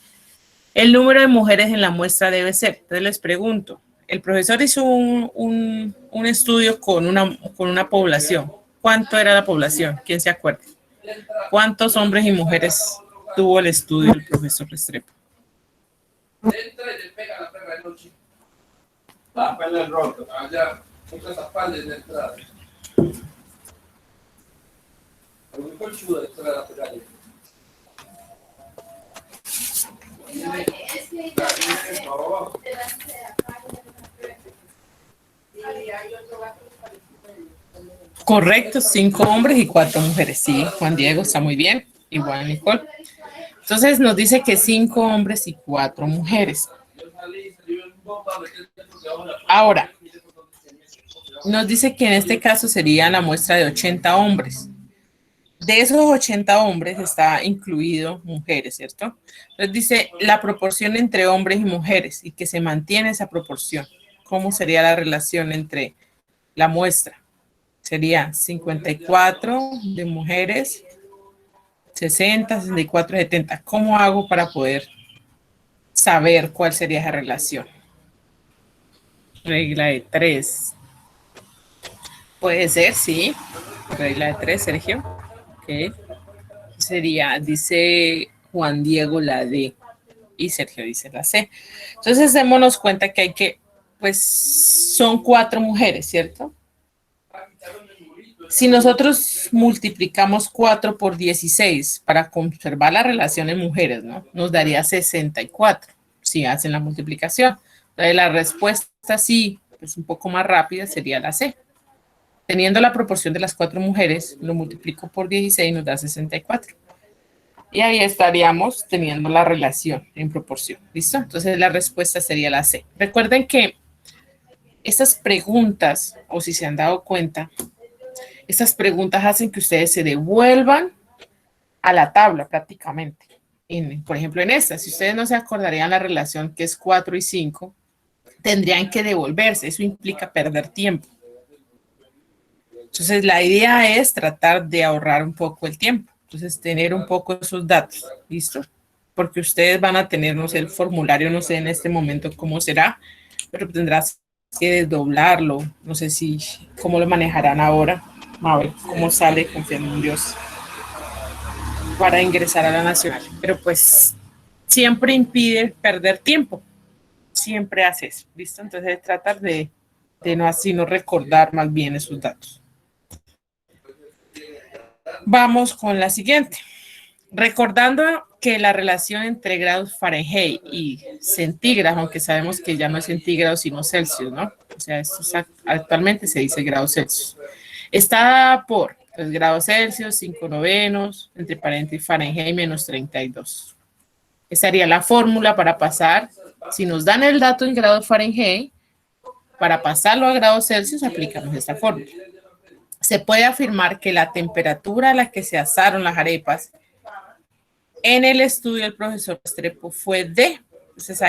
el número de mujeres en la muestra debe ser. Entonces les pregunto, el profesor hizo un estudio con una población. ¿Cuánto era la población? ¿Quién se acuerda? ¿Cuántos hombres y mujeres tuvo el estudio del profesor Restrepo? Correcto, 5 hombres y 4 mujeres. Sí, Juan Diego está muy bien. Igual Nicole. Entonces nos dice que 5 hombres y 4 mujeres. Ahora, nos dice que en este caso sería la muestra de 80 hombres. De esos 80 hombres está incluido mujeres, ¿cierto? Entonces dice la proporción entre hombres y mujeres y que se mantiene esa proporción. ¿Cómo sería la relación entre la muestra? Sería 54 de mujeres, 60, 64, 70. ¿Cómo hago para poder saber cuál sería esa relación? Regla de 3. Puede ser, sí. Regla de 3, Sergio. Ok. Sería, dice Juan Diego, la D. Y Sergio dice la C. Entonces, démonos cuenta que pues, son 4 mujeres, ¿cierto? Si nosotros multiplicamos 4 por 16 para conservar la relación en mujeres, ¿no? Nos daría 64, si hacen la multiplicación. Entonces, la respuesta sí, pues un poco más rápida, sería la C. Teniendo la proporción de las 4 mujeres, lo multiplico por 16 y nos da 64. Y ahí estaríamos teniendo la relación en proporción. ¿Listo? Entonces, la respuesta sería la C. Recuerden que estas preguntas, o si se han dado cuenta, estas preguntas hacen que ustedes se devuelvan a la tabla prácticamente. Por ejemplo, en esta, si ustedes no se acordarían la relación que es 4 y 5, tendrían que devolverse. Eso implica perder tiempo. Entonces, la idea es tratar de ahorrar un poco el tiempo. Entonces, tener un poco esos datos. ¿Listo? Porque ustedes van a tener, no sé, el formulario, no sé en este momento cómo será, pero tendrás que desdoblarlo. No sé cómo lo manejarán ahora. A ver cómo sale, confiando en Dios, para ingresar a la nacional. Pero pues siempre impide perder tiempo. Siempre hace eso, ¿listo? Entonces tratar de no así no recordar más bien esos datos. Vamos con la siguiente. Recordando que la relación entre grados Fahrenheit y centígrados, aunque sabemos que ya no es centígrados sino Celsius, ¿no? O sea, esto actualmente se dice grados Celsius. Está por grados Celsius, 5 novenos, entre paréntesis Fahrenheit, menos 32. Esa sería la fórmula para pasar. Si nos dan el dato en grados Fahrenheit, para pasarlo a grados Celsius, aplicamos esta fórmula. Se puede afirmar que la temperatura a la que se asaron las arepas en el estudio del profesor Restrepo fue D. Entonces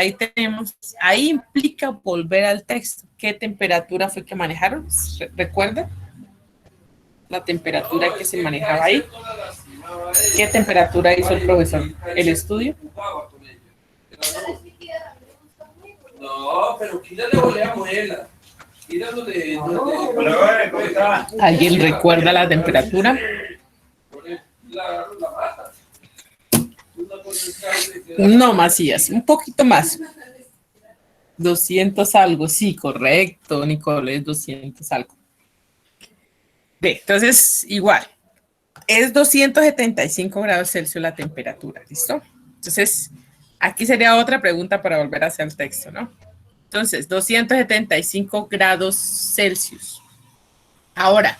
ahí implica volver al texto. ¿Qué temperatura fue que manejaron? ¿Recuerda? La temperatura que se manejaba ahí. ¿Qué temperatura hizo el profesor? ¿El estudio? No, pero quítale volea muela. Quítalo de. ¿Alguien recuerda la temperatura? La mata. No, Macías, un poquito más. 200 algo, sí, correcto, Nicole, es 200 algo. Bien, entonces, igual, es 275 grados Celsius la temperatura, ¿listo? Entonces, aquí sería otra pregunta para volver hacia el texto, ¿no? Entonces, 275 grados Celsius. Ahora,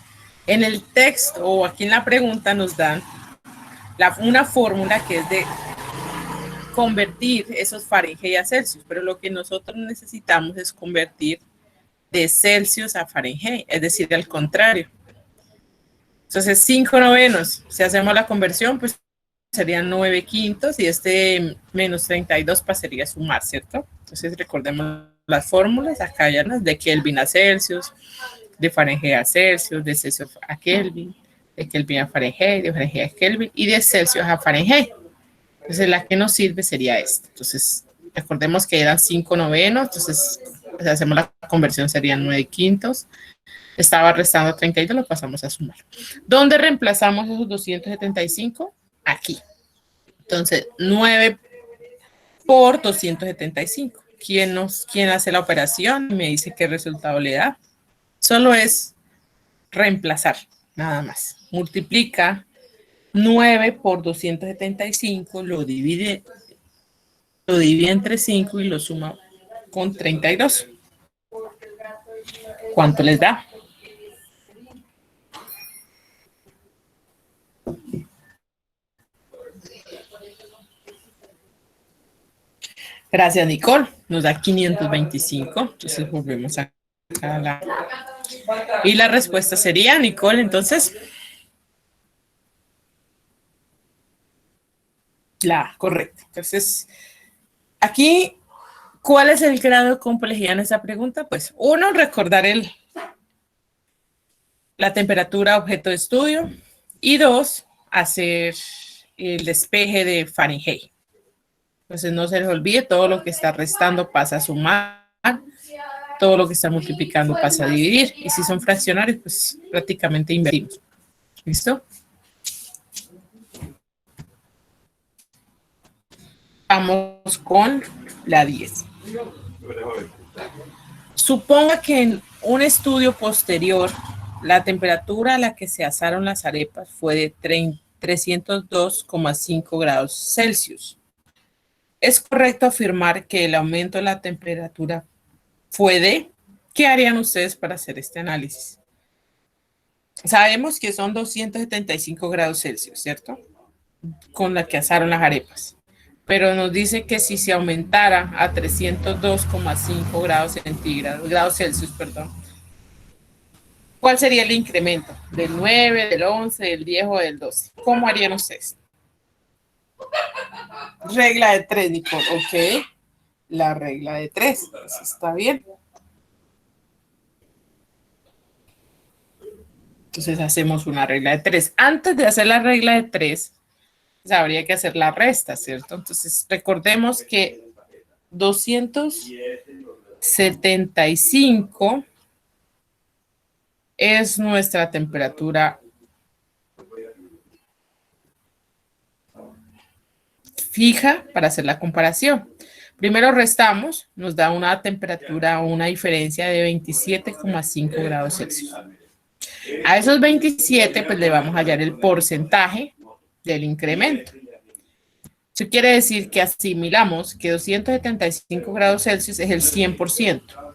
en el texto o aquí en la pregunta nos dan una fórmula que es de convertir esos Fahrenheit a Celsius, pero lo que nosotros necesitamos es convertir de Celsius a Fahrenheit, es decir, al contrario. Entonces, 5 novenos, si hacemos la conversión, pues serían 9 quintos y este menos 32 pasaría a sumar, ¿cierto? Entonces, recordemos las fórmulas, acá ya de Kelvin a Celsius, de Fahrenheit a Celsius, de Celsius a Kelvin, de Kelvin a Fahrenheit, de Fahrenheit a Kelvin y de Celsius a Fahrenheit. Entonces, la que nos sirve sería esta. Entonces, recordemos que eran 5 novenos, entonces, si hacemos la conversión serían 9 quintos. Estaba restando 32, lo pasamos a sumar. ¿Dónde reemplazamos esos 275? Aquí. Entonces, 9 por 275. ¿Quién hace la operación? Me dice qué resultado le da. Solo es reemplazar, nada más. Multiplica 9 por 275, lo divide entre 5 y lo suma con 32. ¿Cuánto les da? Gracias, Nicole. Nos da 525. Entonces volvemos a la... Y la respuesta sería, Nicole, entonces... La correcta. Entonces, aquí, ¿cuál es el grado de complejidad en esa pregunta? Pues, uno, recordar la temperatura objeto de estudio. Y dos, hacer el despeje de Fahrenheit. Entonces, no se les olvide, todo lo que está restando pasa a sumar, todo lo que está multiplicando pasa a dividir. Y si son fraccionarios, pues prácticamente invertimos. ¿Listo? Vamos con la 10. Suponga que en un estudio posterior, la temperatura a la que se asaron las arepas fue de 302,5 grados Celsius. ¿Es correcto afirmar que el aumento de la temperatura fue de? ¿Qué harían ustedes para hacer este análisis? Sabemos que son 275 grados Celsius, ¿cierto? Con la que asaron las arepas. Pero nos dice que si se aumentara a 302,5 grados centígrados, grados Celsius, perdón, ¿cuál sería el incremento? ¿Del 9, del 11, del 10 o del 12? ¿Cómo harían ustedes? Regla de 3, Nicole. Ok. La regla de 3. Eso está bien. Entonces hacemos una regla de 3. Antes de hacer la regla de 3, pues habría que hacer la resta, ¿cierto? Entonces recordemos que 275 es nuestra temperatura fija para hacer la comparación. Primero restamos, nos da una temperatura o una diferencia de 27,5 grados Celsius. A esos 27, pues le vamos a hallar el porcentaje del incremento. Eso quiere decir que asimilamos que 275 grados Celsius es el 100%.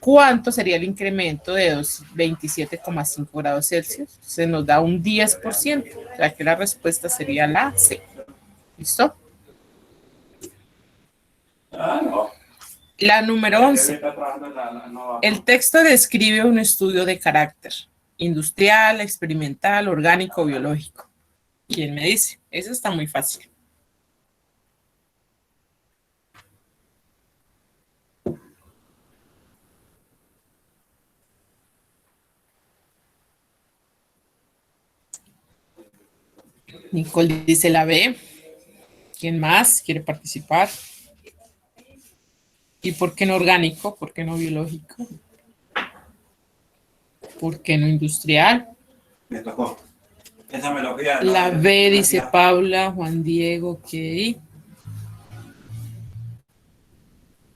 ¿Cuánto sería el incremento de 27,5 grados Celsius? Se nos da un 10%, o sea que la respuesta sería la C. ¿Listo? La número 11. El texto describe un estudio de carácter industrial, experimental, orgánico, biológico. ¿Quién me dice? Eso está muy fácil. Nicole dice la B. ¿Quién más quiere participar? ¿Y por qué no orgánico? ¿Por qué no biológico? ¿Por qué no industrial? Me tocó. Esa melodía. La B dice Paula, Juan Diego, ok.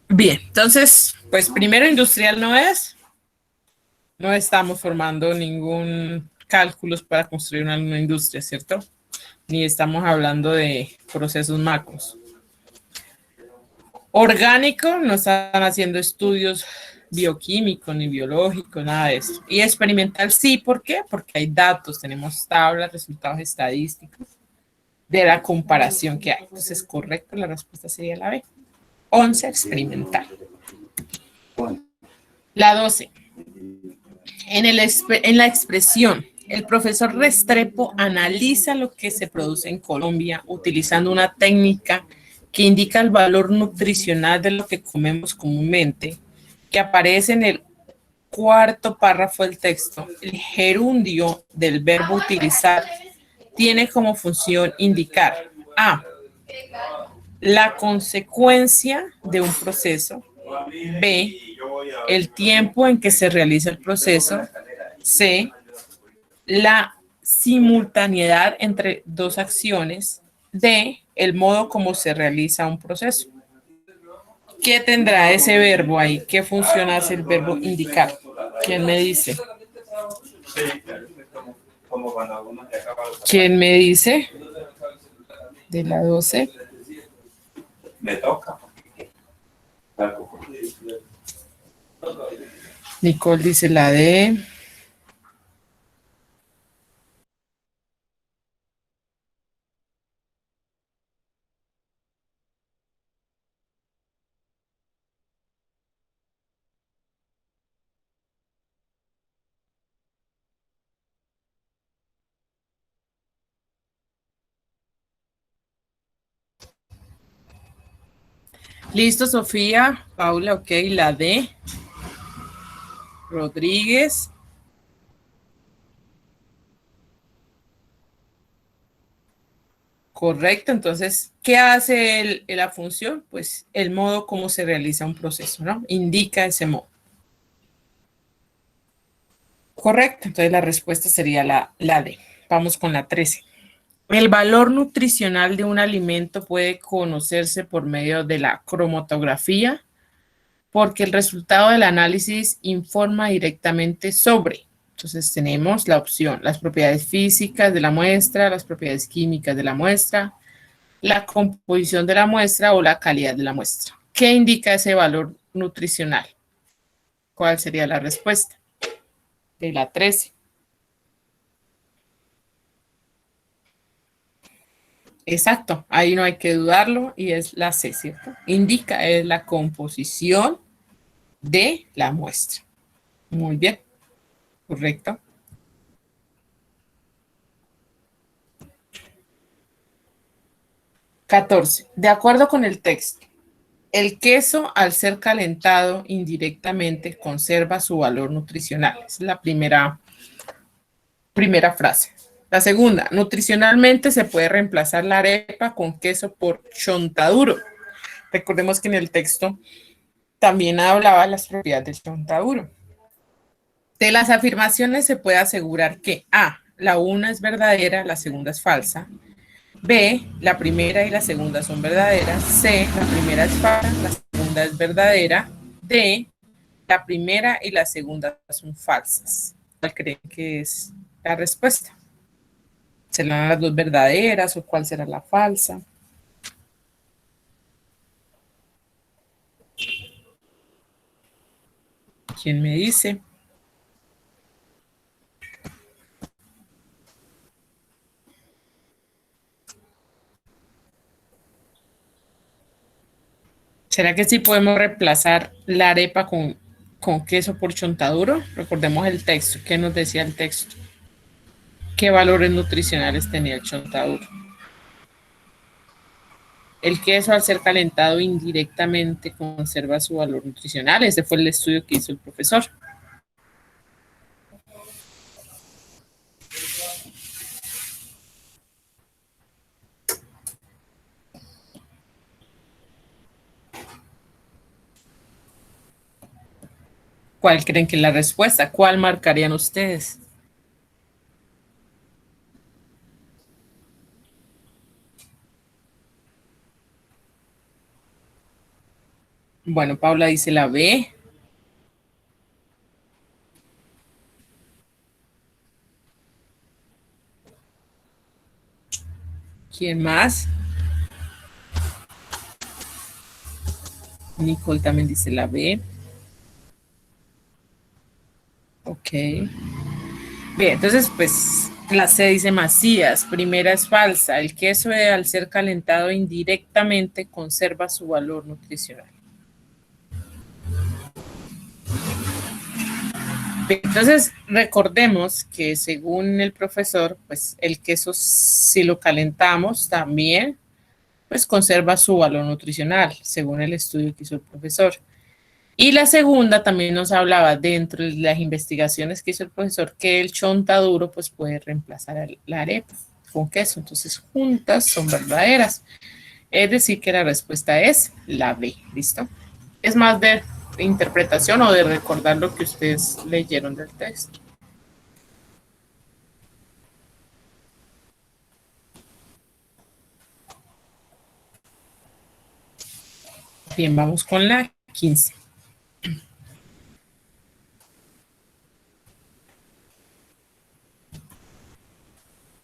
Bien, entonces, pues primero industrial no es. No estamos formando ningún cálculos para construir una industria, ¿cierto? Ni estamos hablando de procesos macros. Orgánico, no están haciendo estudios bioquímicos ni biológicos, nada de eso. Y experimental sí, ¿por qué? Porque hay datos, tenemos tablas, resultados estadísticos de la comparación que hay. Entonces, correcto, la respuesta sería la B. 11, experimental. La 12. En la expresión, el profesor Restrepo analiza lo que se produce en Colombia utilizando una técnica que indica el valor nutricional de lo que comemos comúnmente, que aparece en el cuarto párrafo del texto. El gerundio del verbo utilizar tiene como función indicar A, la consecuencia de un proceso, B, el tiempo en que se realiza el proceso, C, la simultaneidad entre dos acciones, D, el modo como se realiza un proceso. ¿Qué tendrá ese verbo ahí? ¿Qué función hace el verbo indicar? ¿Quién me dice? ¿Quién me dice? De la 12. Me toca. Nicole dice la D. Listo, Sofía. Paula, ok. La D. Rodríguez. Correcto, entonces, ¿qué hace la función? Pues el modo como se realiza un proceso, ¿no? Indica ese modo. Correcto, entonces la respuesta sería la D. Vamos con la 13. El valor nutricional de un alimento puede conocerse por medio de la cromatografía, porque el resultado del análisis informa directamente sobre. Entonces tenemos la opción, las propiedades físicas de la muestra, las propiedades químicas de la muestra, la composición de la muestra o la calidad de la muestra. ¿Qué indica ese valor nutricional? ¿Cuál sería la respuesta? De la 13. Exacto, ahí no hay que dudarlo y es la C, ¿cierto? Indica es la composición de la muestra. Muy bien, correcto. Catorce. De acuerdo con el texto, el queso al ser calentado indirectamente conserva su valor nutricional. Es la primera frase. La segunda, nutricionalmente se puede reemplazar la arepa con queso por chontaduro. Recordemos que en el texto también hablaba de las propiedades del chontaduro. De las afirmaciones se puede asegurar que A, la una es verdadera, la segunda es falsa. B, la primera y la segunda son verdaderas. C, la primera es falsa, la segunda es verdadera. D, la primera y la segunda son falsas. ¿Cuál creen que es la respuesta? ¿Serán las dos verdaderas o cuál será la falsa? ¿Quién me dice? ¿Será que sí podemos reemplazar la arepa con queso por chontaduro? Recordemos el texto. ¿Qué nos decía el texto? ¿Qué valores nutricionales tenía el chontaduro? El queso al ser calentado indirectamente conserva su valor nutricional. Ese fue el estudio que hizo el profesor. ¿Cuál creen que es la respuesta? ¿Cuál marcarían ustedes? Bueno, Paula dice la B. ¿Quién más? Nicole también dice la B. Ok. Bien, entonces, pues, la C dice Macías. Primera es falsa. El queso, al ser calentado indirectamente, conserva su valor nutricional. Bien, entonces, recordemos que según el profesor, pues, el queso, si lo calentamos, también, pues, conserva su valor nutricional, según el estudio que hizo el profesor. Y la segunda también nos hablaba dentro de las investigaciones que hizo el profesor que el chontaduro pues puede reemplazar la arepa con queso. Entonces juntas son verdaderas. Es decir que la respuesta es la B. ¿Listo? Es más de interpretación o de recordar lo que ustedes leyeron del texto. Bien, vamos con la 15.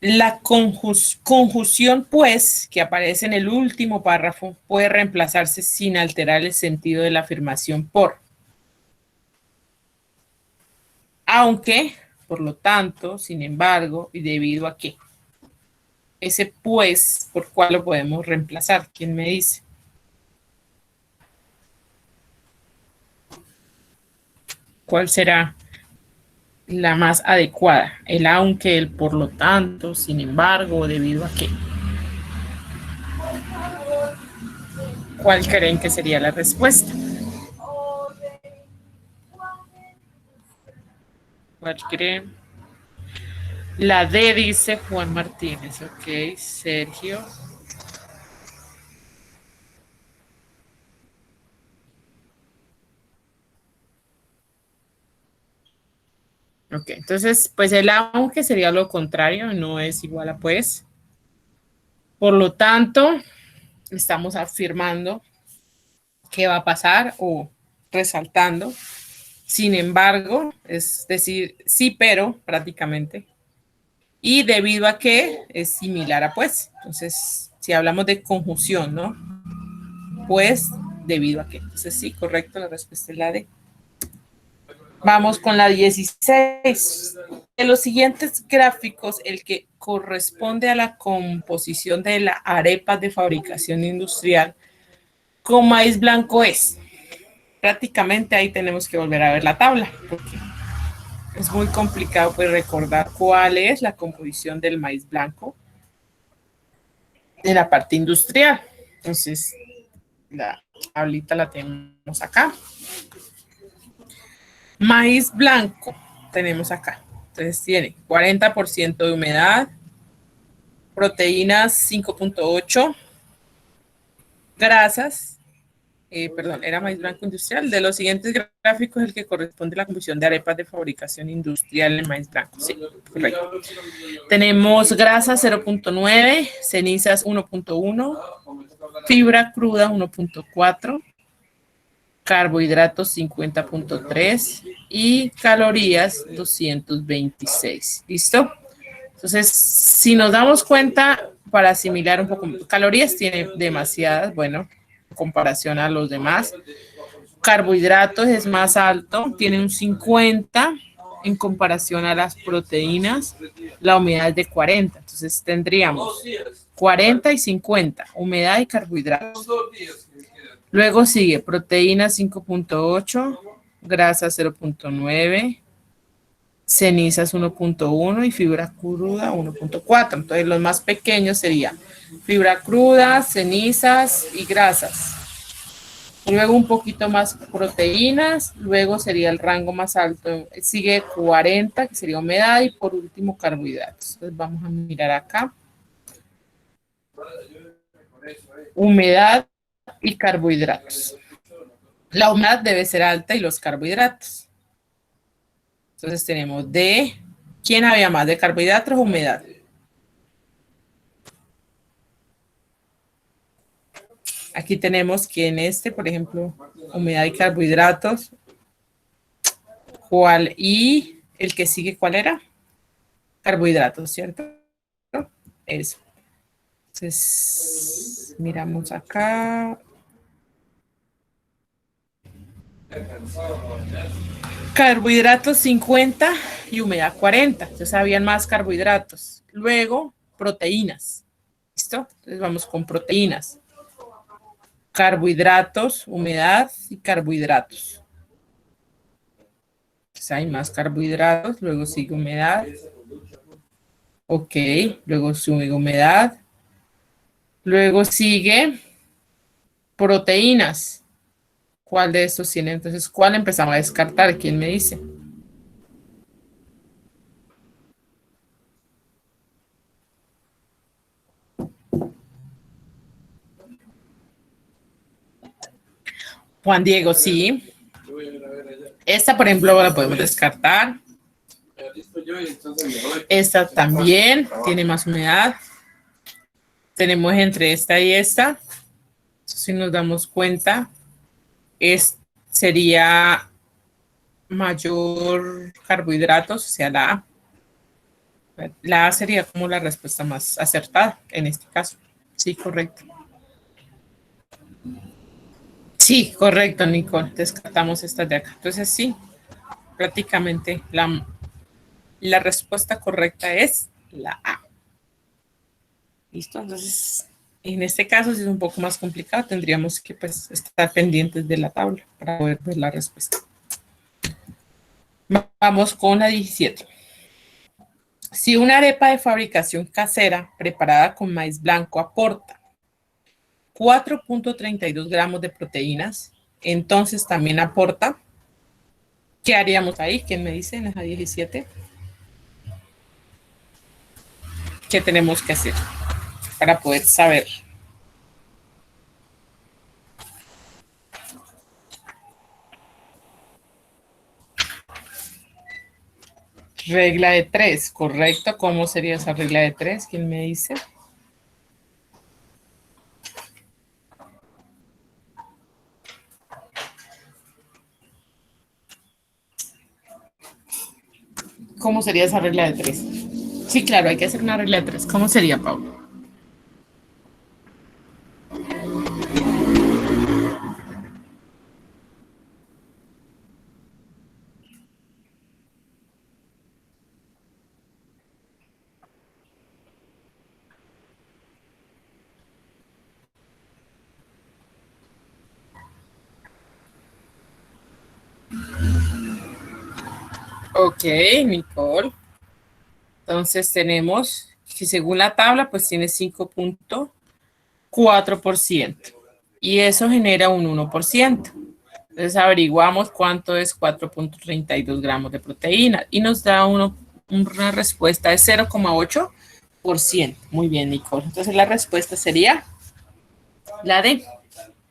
La conjunción, pues, que aparece en el último párrafo, puede reemplazarse sin alterar el sentido de la afirmación por. Aunque, por lo tanto, sin embargo, y debido a qué. Ese pues, ¿por cuál lo podemos reemplazar? ¿Quién me dice? ¿Cuál será la más adecuada? El aunque, el por lo tanto, sin embargo, debido a qué. ¿Cuál creen que sería la respuesta? ¿Cuál creen? La D dice Juan Martínez, ok, Sergio. Ok, entonces, pues el aunque sería lo contrario, no es igual a pues. Por lo tanto, estamos afirmando qué va a pasar o resaltando. Sin embargo, es decir, sí, pero prácticamente. Y debido a que es similar a pues. Entonces, si hablamos de conjunción, ¿no? Pues, debido a que. Entonces, sí, correcto, la respuesta es la D. Vamos con la 16. De los siguientes gráficos, el que corresponde a la composición de la arepa de fabricación industrial con maíz blanco es. Prácticamente ahí tenemos que volver a ver la tabla, porque es muy complicado pues recordar cuál es la composición del maíz blanco de la parte industrial. Entonces, la tablita la tenemos acá. Maíz blanco tenemos acá. Entonces tiene 40% de humedad, proteínas 5.8, grasas, perdón, era maíz blanco industrial. De los siguientes gráficos, el que corresponde a la composición de arepas de fabricación industrial en maíz blanco. Sí, correcto. Tenemos grasa 0.9, cenizas 1.1, fibra cruda 1.4, carbohidratos 50.3 y calorías 226. ¿Listo? Entonces, si nos damos cuenta, para asimilar un poco, calorías tiene demasiadas, bueno, en comparación a los demás. Carbohidratos es más alto, tiene un 50 en comparación a las proteínas, la humedad es de 40. Entonces tendríamos 40 y 50, humedad y carbohidratos. Luego sigue proteína 5.8, grasa 0.9, cenizas 1.1 y fibra cruda 1.4. Entonces los más pequeños serían fibra cruda, cenizas y grasas. Luego un poquito más proteínas, luego sería el rango más alto, sigue 40, que sería humedad, y por último carbohidratos. Entonces vamos a mirar acá. Humedad y carbohidratos. La humedad debe ser alta y los carbohidratos. Entonces tenemos de, ¿quién había más? ¿De carbohidratos o humedad? Aquí tenemos que en este, por ejemplo, humedad y carbohidratos. ¿Cuál? Y el que sigue, ¿cuál era? Carbohidratos, ¿cierto? Eso. Entonces, miramos acá. Carbohidratos 50 y humedad 40. Entonces habían más carbohidratos. Luego, proteínas. ¿Listo? Entonces vamos con proteínas. Carbohidratos, humedad y carbohidratos. Entonces hay más carbohidratos, luego sigue humedad. Ok, luego sigue humedad. Luego sigue proteínas. ¿Cuál de estos tiene? Entonces, ¿cuál empezamos a descartar? ¿Quién me dice? Juan Diego, sí. Esta, por ejemplo, la podemos descartar. Esta también tiene más humedad. Tenemos entre esta y esta. Si nos damos cuenta, sería mayor carbohidratos, o sea, la A. La A sería como la respuesta más acertada en este caso. Sí, correcto. Sí, correcto, Nicole. Descartamos estas de acá. Entonces, sí, prácticamente la respuesta correcta es la A. ¿Listo? Entonces, en este caso, si es un poco más complicado, tendríamos que pues, estar pendientes de la tabla para poder ver la respuesta. Vamos con la 17. Si una arepa de fabricación casera preparada con maíz blanco aporta 4.32 gramos de proteínas, entonces también aporta, ¿qué haríamos ahí? ¿Quién me dice en esa 17? ¿Qué tenemos que hacer para poder saber? Regla de 3, correcto. ¿Cómo sería esa regla de 3? ¿Quién me dice? ¿Cómo sería esa regla de 3? Sí, claro, hay que hacer una regla de 3. ¿Cómo sería, Pablo? Ok, Nicole. Entonces tenemos que según la tabla, pues tiene 5.4%. Y eso genera un 1%. Entonces averiguamos cuánto es 4.32 gramos de proteína y nos da una respuesta de 0.8%. Muy bien, Nicole. Entonces la respuesta sería la D.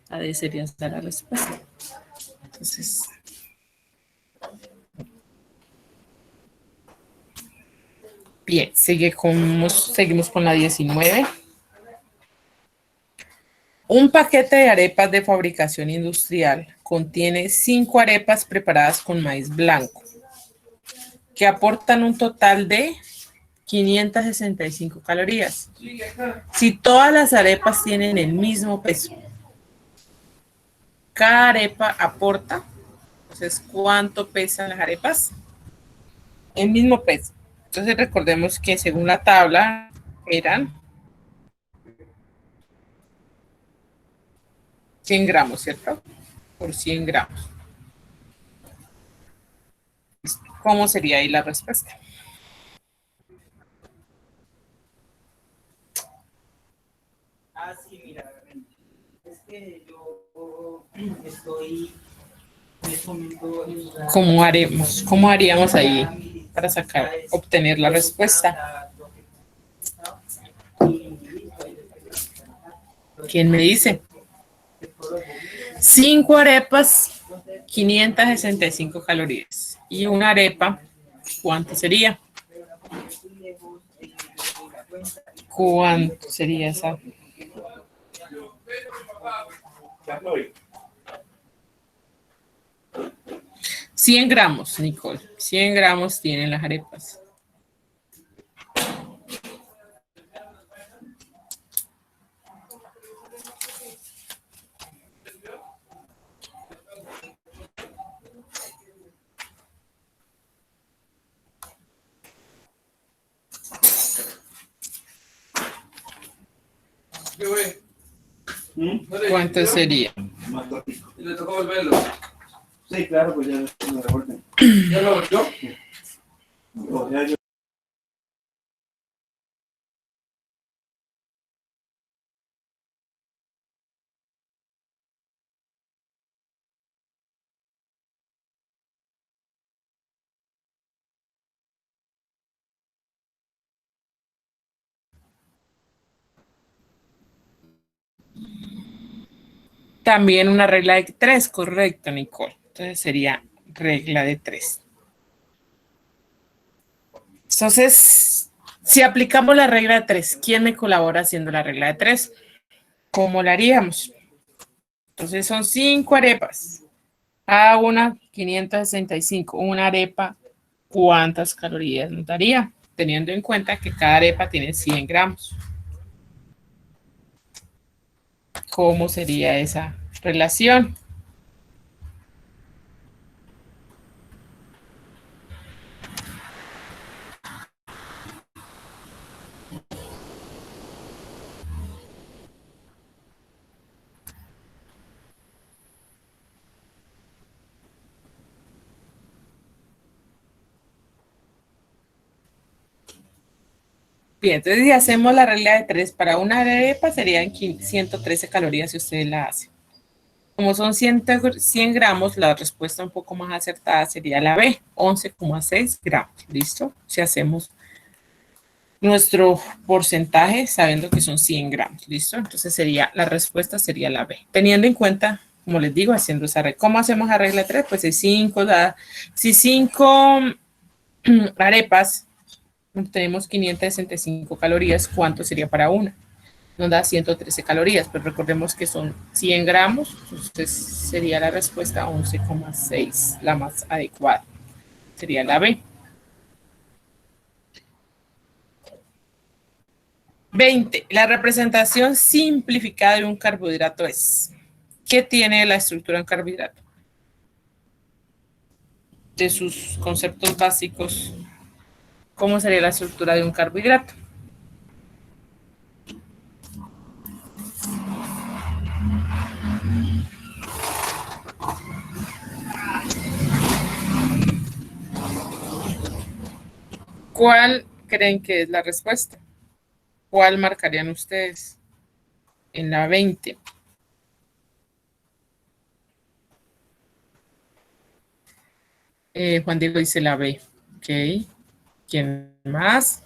La D sería esta la respuesta. Entonces, bien, seguimos con la 19. Un paquete de arepas de fabricación industrial contiene 5 arepas preparadas con maíz blanco, que aportan un total de 565 calorías. Si todas las arepas tienen el mismo peso, cada arepa aporta, entonces, ¿cuánto pesan las arepas? El mismo peso. Entonces, recordemos que según la tabla eran 100 gramos, ¿cierto? Por 100 gramos. ¿Cómo sería ahí la respuesta? Sí, mira, es que yo estoy en este momento ¿Cómo haremos? ¿Cómo haríamos ahí para obtener la respuesta? ¿Quién me dice? 5 arepas, 565 calorías. Y una arepa ¿cuánto sería? ¿Cuánto sería esa? 100 gramos, Nicole. 100 gramos tienen las arepas. ¿Cuánto sería? ¿Y le tocó volverlo? Sí, claro, pues ya lo revuelven. ¿Ya lo volvió? No, ya yo- También una regla de 3, correcto, Nicole. Entonces sería regla de 3. Entonces, si aplicamos la regla de 3, ¿quién me colabora haciendo la regla de 3? ¿Cómo la haríamos? Entonces son 5 arepas. Cada una 565. Una arepa, ¿cuántas calorías nos daría? Teniendo en cuenta que cada arepa tiene 100 gramos. ¿Cómo sería esa relación? Bien, entonces si hacemos la regla de 3 para una arepa serían 113 calorías si ustedes la hacen. Como son 100 gramos, la respuesta un poco más acertada sería la B, 11,6 gramos. ¿Listo? Si hacemos nuestro porcentaje sabiendo que son 100 gramos. ¿Listo? Entonces la respuesta sería la B. Teniendo en cuenta, como les digo, haciendo esa regla. ¿Cómo hacemos la regla 3? Pues si 5 arepas tenemos 565 calorías, ¿cuánto sería para una? Nos da 113 calorías, pero recordemos que son 100 gramos, entonces sería la respuesta 11,6, la más adecuada. Sería la B. 20. La representación simplificada de un carbohidrato es. ¿Qué tiene la estructura de un carbohidrato? De sus conceptos básicos, ¿cómo sería la estructura de un carbohidrato? ¿Cuál creen que es la respuesta? ¿Cuál marcarían ustedes? En la 20. Juan Diego dice la B. Ok. ¿Quién más?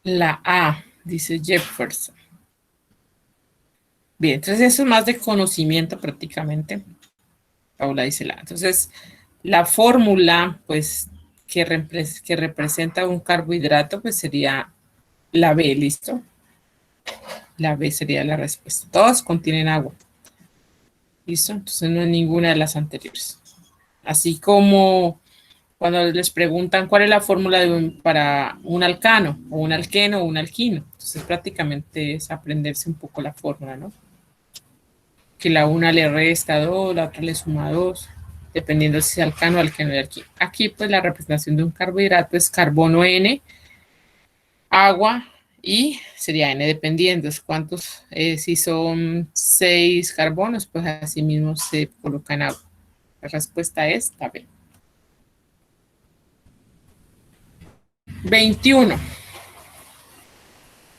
La A, dice Jefferson. Bien, entonces eso es más de conocimiento prácticamente. Paula dice la A. Entonces, la fórmula, pues, que representa un carbohidrato, pues sería la B, ¿listo? La B sería la respuesta. Todos contienen agua. ¿Listo? Entonces no es ninguna de las anteriores. Así como cuando les preguntan cuál es la fórmula para un alcano, o un alqueno, o un alquino. Entonces prácticamente es aprenderse un poco la fórmula, ¿no? Que la una le resta 2, la otra le suma 2, dependiendo si es alcano, alqueno y alquino. Aquí pues la representación de un carbohidrato es carbono N, agua, y sería N dependiendo. ¿Cuántos? Si son 6 carbonos, pues así mismo se coloca en agua. La respuesta es la B. 21.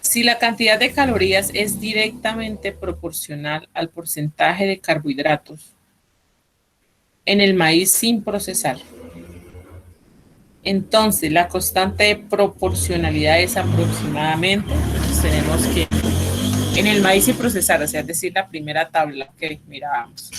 Si la cantidad de calorías es directamente proporcional al porcentaje de carbohidratos en el maíz sin procesar, Entonces, la constante de proporcionalidad es aproximadamente, entonces tenemos que, en el maíz sin procesar, o sea, es decir, la primera tabla que mirábamos,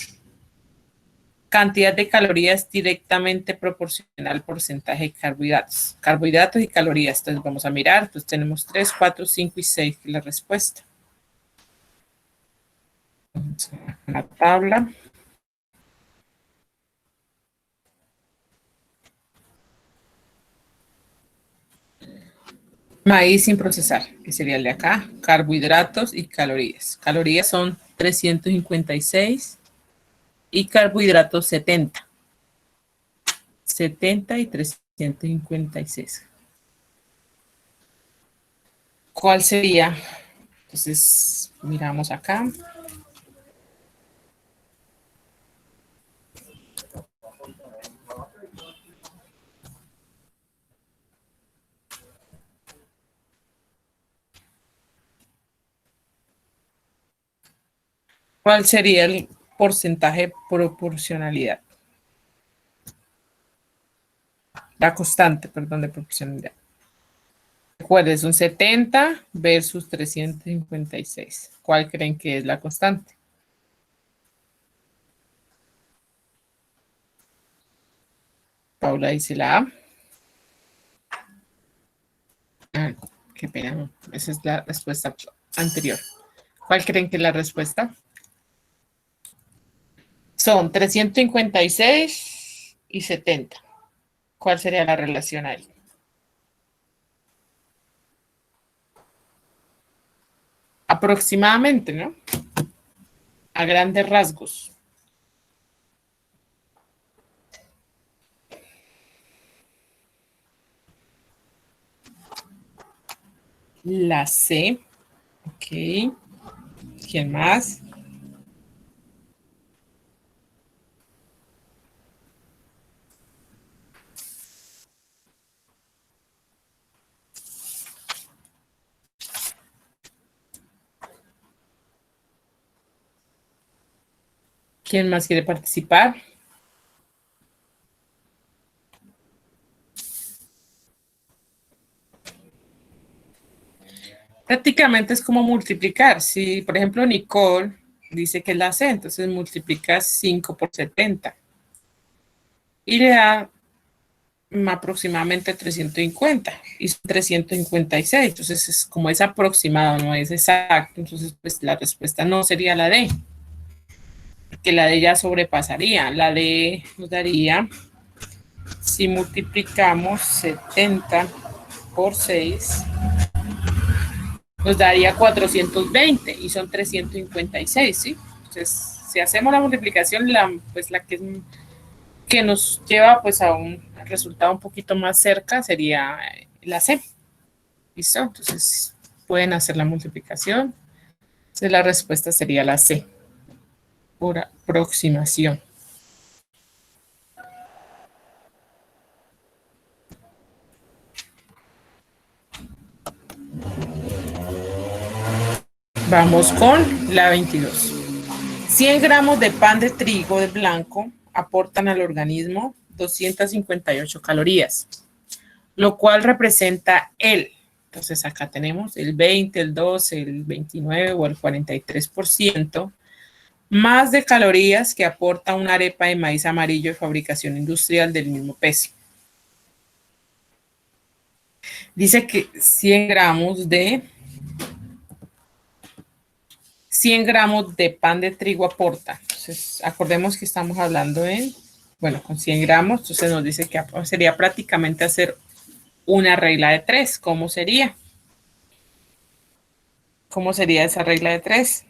cantidad de calorías directamente proporcional al porcentaje de carbohidratos. Carbohidratos y calorías, entonces vamos a mirar, entonces tenemos 3, 4, 5 y 6, que es la respuesta. Vamos a la tabla. Maíz sin procesar, que sería el de acá, carbohidratos y calorías. Calorías son 356 y carbohidratos 70. 70 y 356. ¿Cuál sería? Entonces, miramos acá. ¿Cuál sería el porcentaje de proporcionalidad? La constante, perdón, de proporcionalidad. Recuerden, son 70 versus 356. ¿Cuál creen que es la constante? Paula dice la A. Ah, qué pena, no. Esa es la respuesta anterior. ¿Cuál creen que es la respuesta? Son 356 y 70. ¿Cuál sería la relación ahí? Aproximadamente, ¿no? A grandes rasgos. La C. Ok. ¿Quién más? ¿Quién más quiere participar? Prácticamente es como multiplicar. Si, por ejemplo, Nicole dice que es la C, entonces multiplica 5 por 70. Y le da aproximadamente 350. Y son 356. Entonces, como es aproximado, no es exacto, entonces pues la respuesta no sería la D. Porque la D ya sobrepasaría. La D nos daría, si multiplicamos 70 por 6, nos daría 420 y son 356, ¿sí? Entonces, si hacemos la multiplicación, pues la que nos lleva pues a un resultado un poquito más cerca sería la C. ¿Listo? Entonces, pueden hacer la multiplicación. Entonces, la respuesta sería la C, por aproximación. Vamos con la 22. 100 gramos de pan de trigo de blanco aportan al organismo 258 calorías, lo cual representa entonces acá tenemos el 20, el 12, el 29 o el 43% más de calorías que aporta una arepa de maíz amarillo de fabricación industrial del mismo peso. Dice que 100 gramos de pan de trigo aporta. Entonces, acordemos que estamos hablando con 100 gramos, entonces nos dice que sería prácticamente hacer una regla de 3. ¿Cómo sería? ¿Cómo sería esa regla de 3?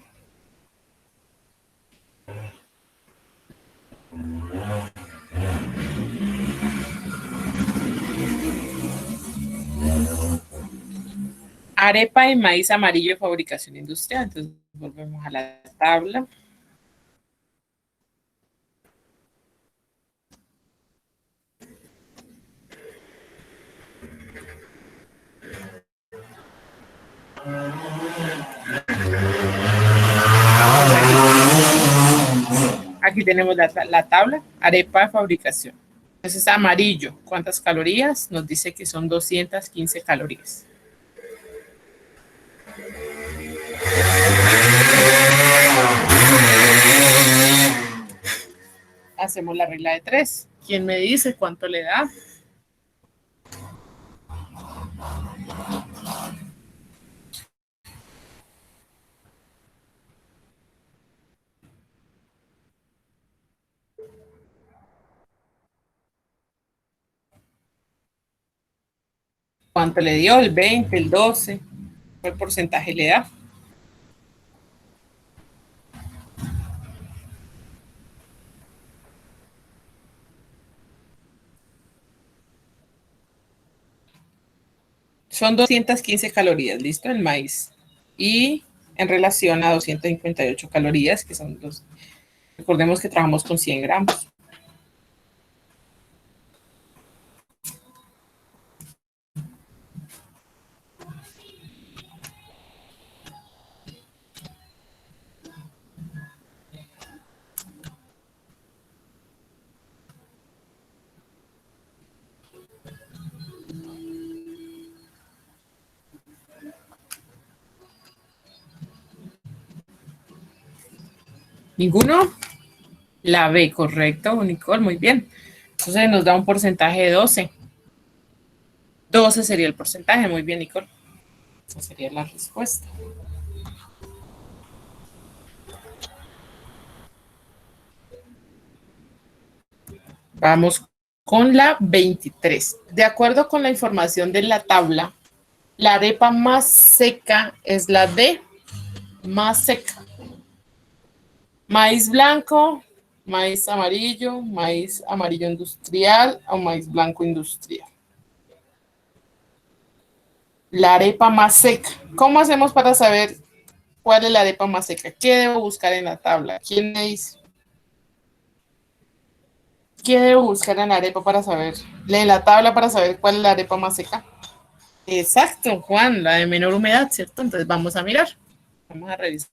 Arepa de maíz amarillo de fabricación industrial. Entonces, volvemos a la tabla. Aquí tenemos la tabla, arepa de fabricación. Entonces, amarillo, ¿cuántas calorías? Nos dice que son 215 calorías. Hacemos la regla de 3. ¿Quién me dice cuánto le da? ¿Cuánto le dio? ¿El 20, el 12? ¿Qué porcentaje le da? Son 215 calorías, ¿listo? El maíz. Y en relación a 258 calorías, que son los... Recordemos que trabajamos con 100 gramos. ¿Ninguno? La B, correcto, Nicole, muy bien. Entonces nos da un porcentaje de 12. 12 sería el porcentaje, muy bien, Nicole. Esa sería la respuesta. Vamos con la 23. De acuerdo con la información de la tabla, la arepa más seca es la D, más seca. Maíz blanco, maíz amarillo industrial o maíz blanco industrial. La arepa más seca. ¿Cómo hacemos para saber cuál es la arepa más seca? ¿Qué debo buscar en la tabla? ¿Quién me dice? ¿Qué debo buscar en la arepa para saber? En la tabla para saber cuál es la arepa más seca. Exacto, Juan, la de menor humedad, ¿cierto? Entonces vamos a mirar. Vamos a revisar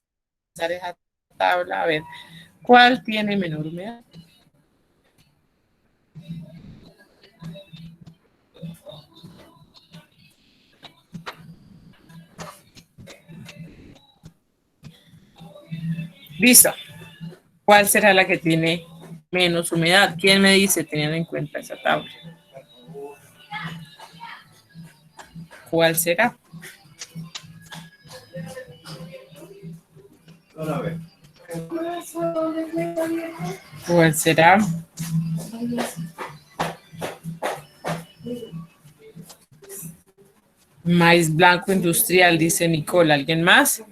esa tabla, a ver cuál tiene menor humedad. Listo. ¿Cuál será la que tiene menos humedad? ¿Quién me dice teniendo en cuenta esa tabla? ¿Cuál será? ¿Cuál será? Maíz blanco industrial, dice Nicole. ¿Alguien más?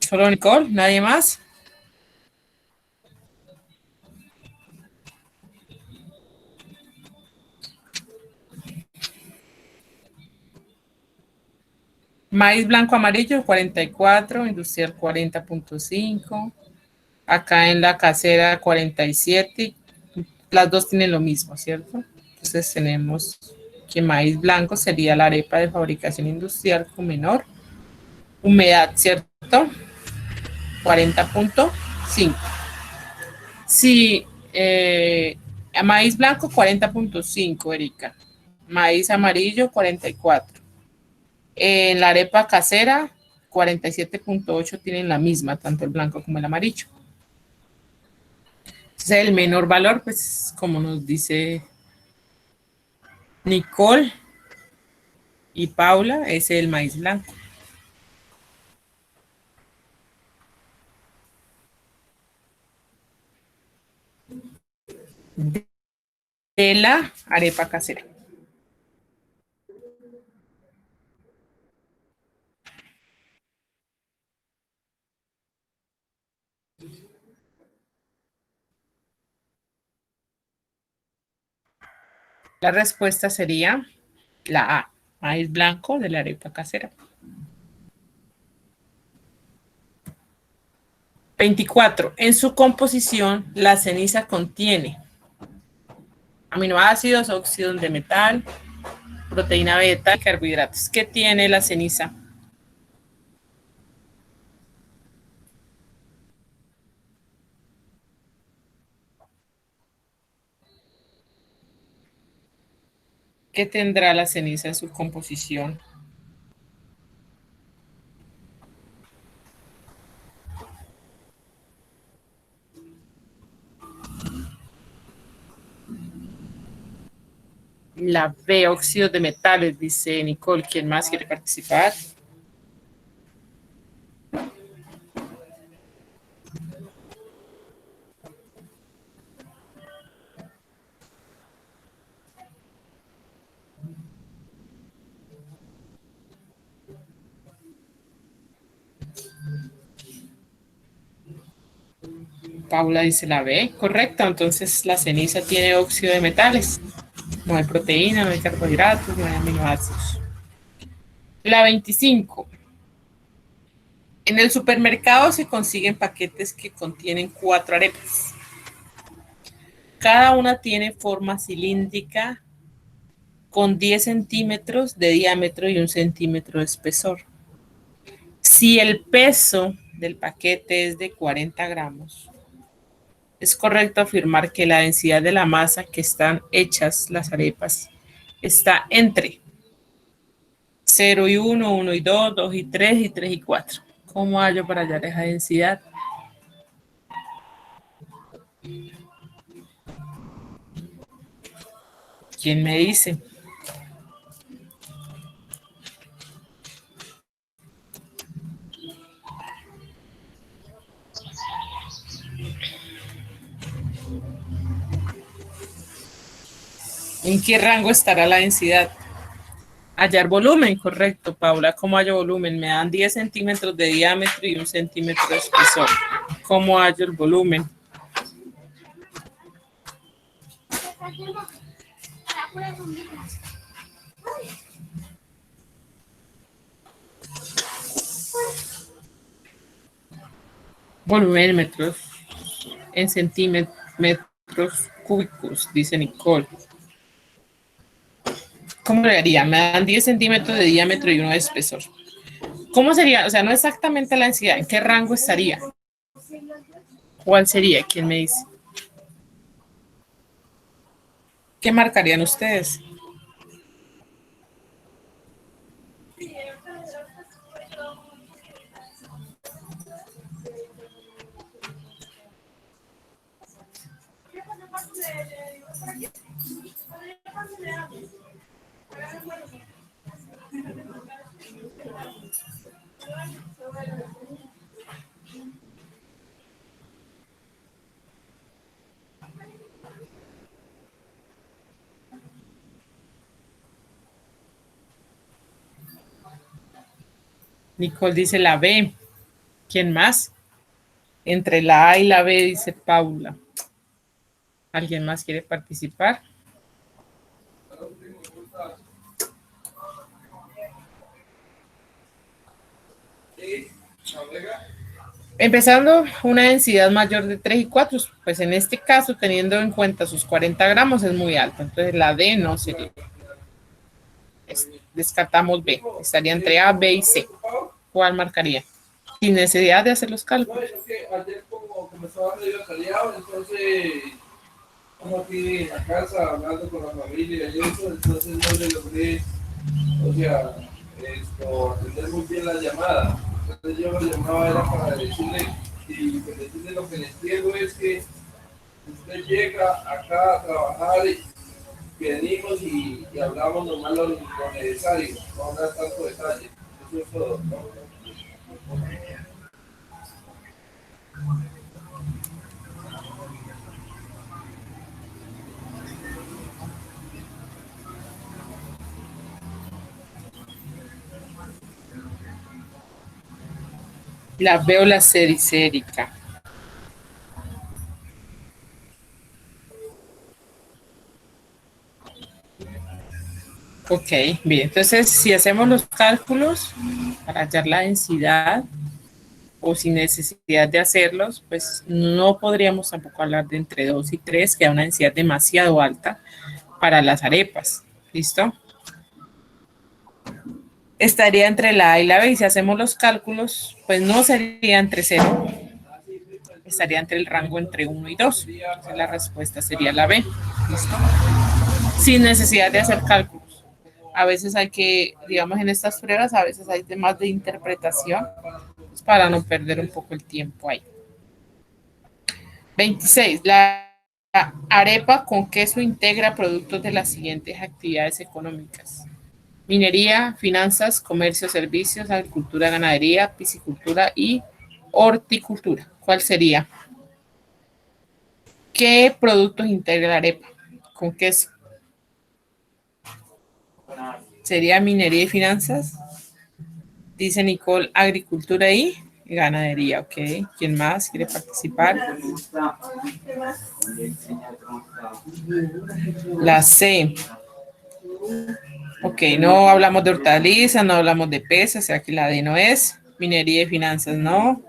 ¿Solo Nicole? ¿Nadie más? Maíz blanco amarillo 44, industrial 40.5. Acá en la casera 47. Las dos tienen lo mismo, ¿cierto? Entonces tenemos que maíz blanco sería la arepa de fabricación industrial con menor humedad, ¿cierto? 40.5. Sí, maíz blanco 40.5, Erika. Maíz amarillo 44. En la arepa casera 47.8 tienen la misma, tanto el blanco como el amarillo. Entonces el menor valor, pues como nos dice Nicole y Paula, es el maíz blanco. De la arepa casera. La respuesta sería la A, maíz blanco de la arepa casera. 24. En su composición, la ceniza contiene aminoácidos, óxidos de metal, proteína beta y carbohidratos. ¿Qué tiene la ceniza? ¿Qué tendrá la ceniza en su composición? La B, óxidos de metales, dice Nicole. ¿Quién más quiere participar? Paula dice la B, correcto. Entonces la ceniza tiene óxido de metales. No hay proteína, no hay carbohidratos, no hay aminoácidos. La 25. En el supermercado se consiguen paquetes que contienen 4 arepas. Cada una tiene forma cilíndrica con 10 centímetros de diámetro y 1 centímetro de espesor. Si el peso del paquete es de 40 gramos, es correcto afirmar que la densidad de la masa que están hechas las arepas está entre 0 y 1, 1 y 2, 2 y 3 y 3 y 4. ¿Cómo hallo para hallar esa densidad? ¿Quién me dice? ¿En qué rango estará la densidad? Hallar volumen, correcto, Paula. ¿Cómo hallo volumen? Me dan 10 centímetros de diámetro y 1 centímetro de espesor. ¿Cómo hallo el volumen? Volumémetros en centímetros cúbicos, dice Nicole. ¿Cómo le haría? Me dan 10 centímetros de diámetro y 1 de espesor. ¿Cómo sería? O sea, no exactamente la densidad. ¿En qué rango estaría? ¿Cuál sería? ¿Quién me dice? ¿Qué marcarían ustedes? Nicole dice la B. ¿Quién más? Entre la A y la B dice Paula. ¿Alguien más quiere participar? Empezando una densidad mayor de 3 y 4, pues en este caso, teniendo en cuenta sus 40 gramos, es muy alta. Entonces la D no sería. Descartamos B. Estaría entre A, B y C. ¿Cuál marcaría? Sin necesidad de hacer los cálculos. No, es que ayer como me estaba medio caliado, entonces estamos aquí en la casa hablando con la familia y eso, entonces no le logré, o sea, atender muy bien la llamada. Entonces yo lo llamaba era para decirle, y pues decirle lo que les digo es que usted llega acá a trabajar y venimos y hablamos normal lo necesario, no dar tanto detalle. Eso es todo, ¿no? La veo la sericérica. Ok, bien. Entonces, si hacemos los cálculos para hallar la densidad o sin necesidad de hacerlos, pues no podríamos tampoco hablar de entre 2 y 3, que da una densidad demasiado alta para las arepas. ¿Listo? estaría entre la A y la B, y si hacemos los cálculos, pues no sería entre 0, estaría entre el rango entre 1 y 2. Entonces la respuesta sería la B. ¿Listo? Sin necesidad de hacer cálculos. A veces hay que, digamos, en estas pruebas, a veces hay temas de interpretación, pues para no perder un poco el tiempo ahí. 26. La arepa con queso integra productos de las siguientes actividades económicas: minería, finanzas, comercio, servicios, agricultura, ganadería, piscicultura y horticultura. ¿Cuál sería? ¿Qué productos integra la arepa con queso? ¿Sería minería y finanzas? Dice Nicole, agricultura y ganadería. Ok. ¿Quién más quiere participar? La C. Ok, no hablamos de hortalizas, no hablamos de pesas, o sea que la D no es. Minería y finanzas no.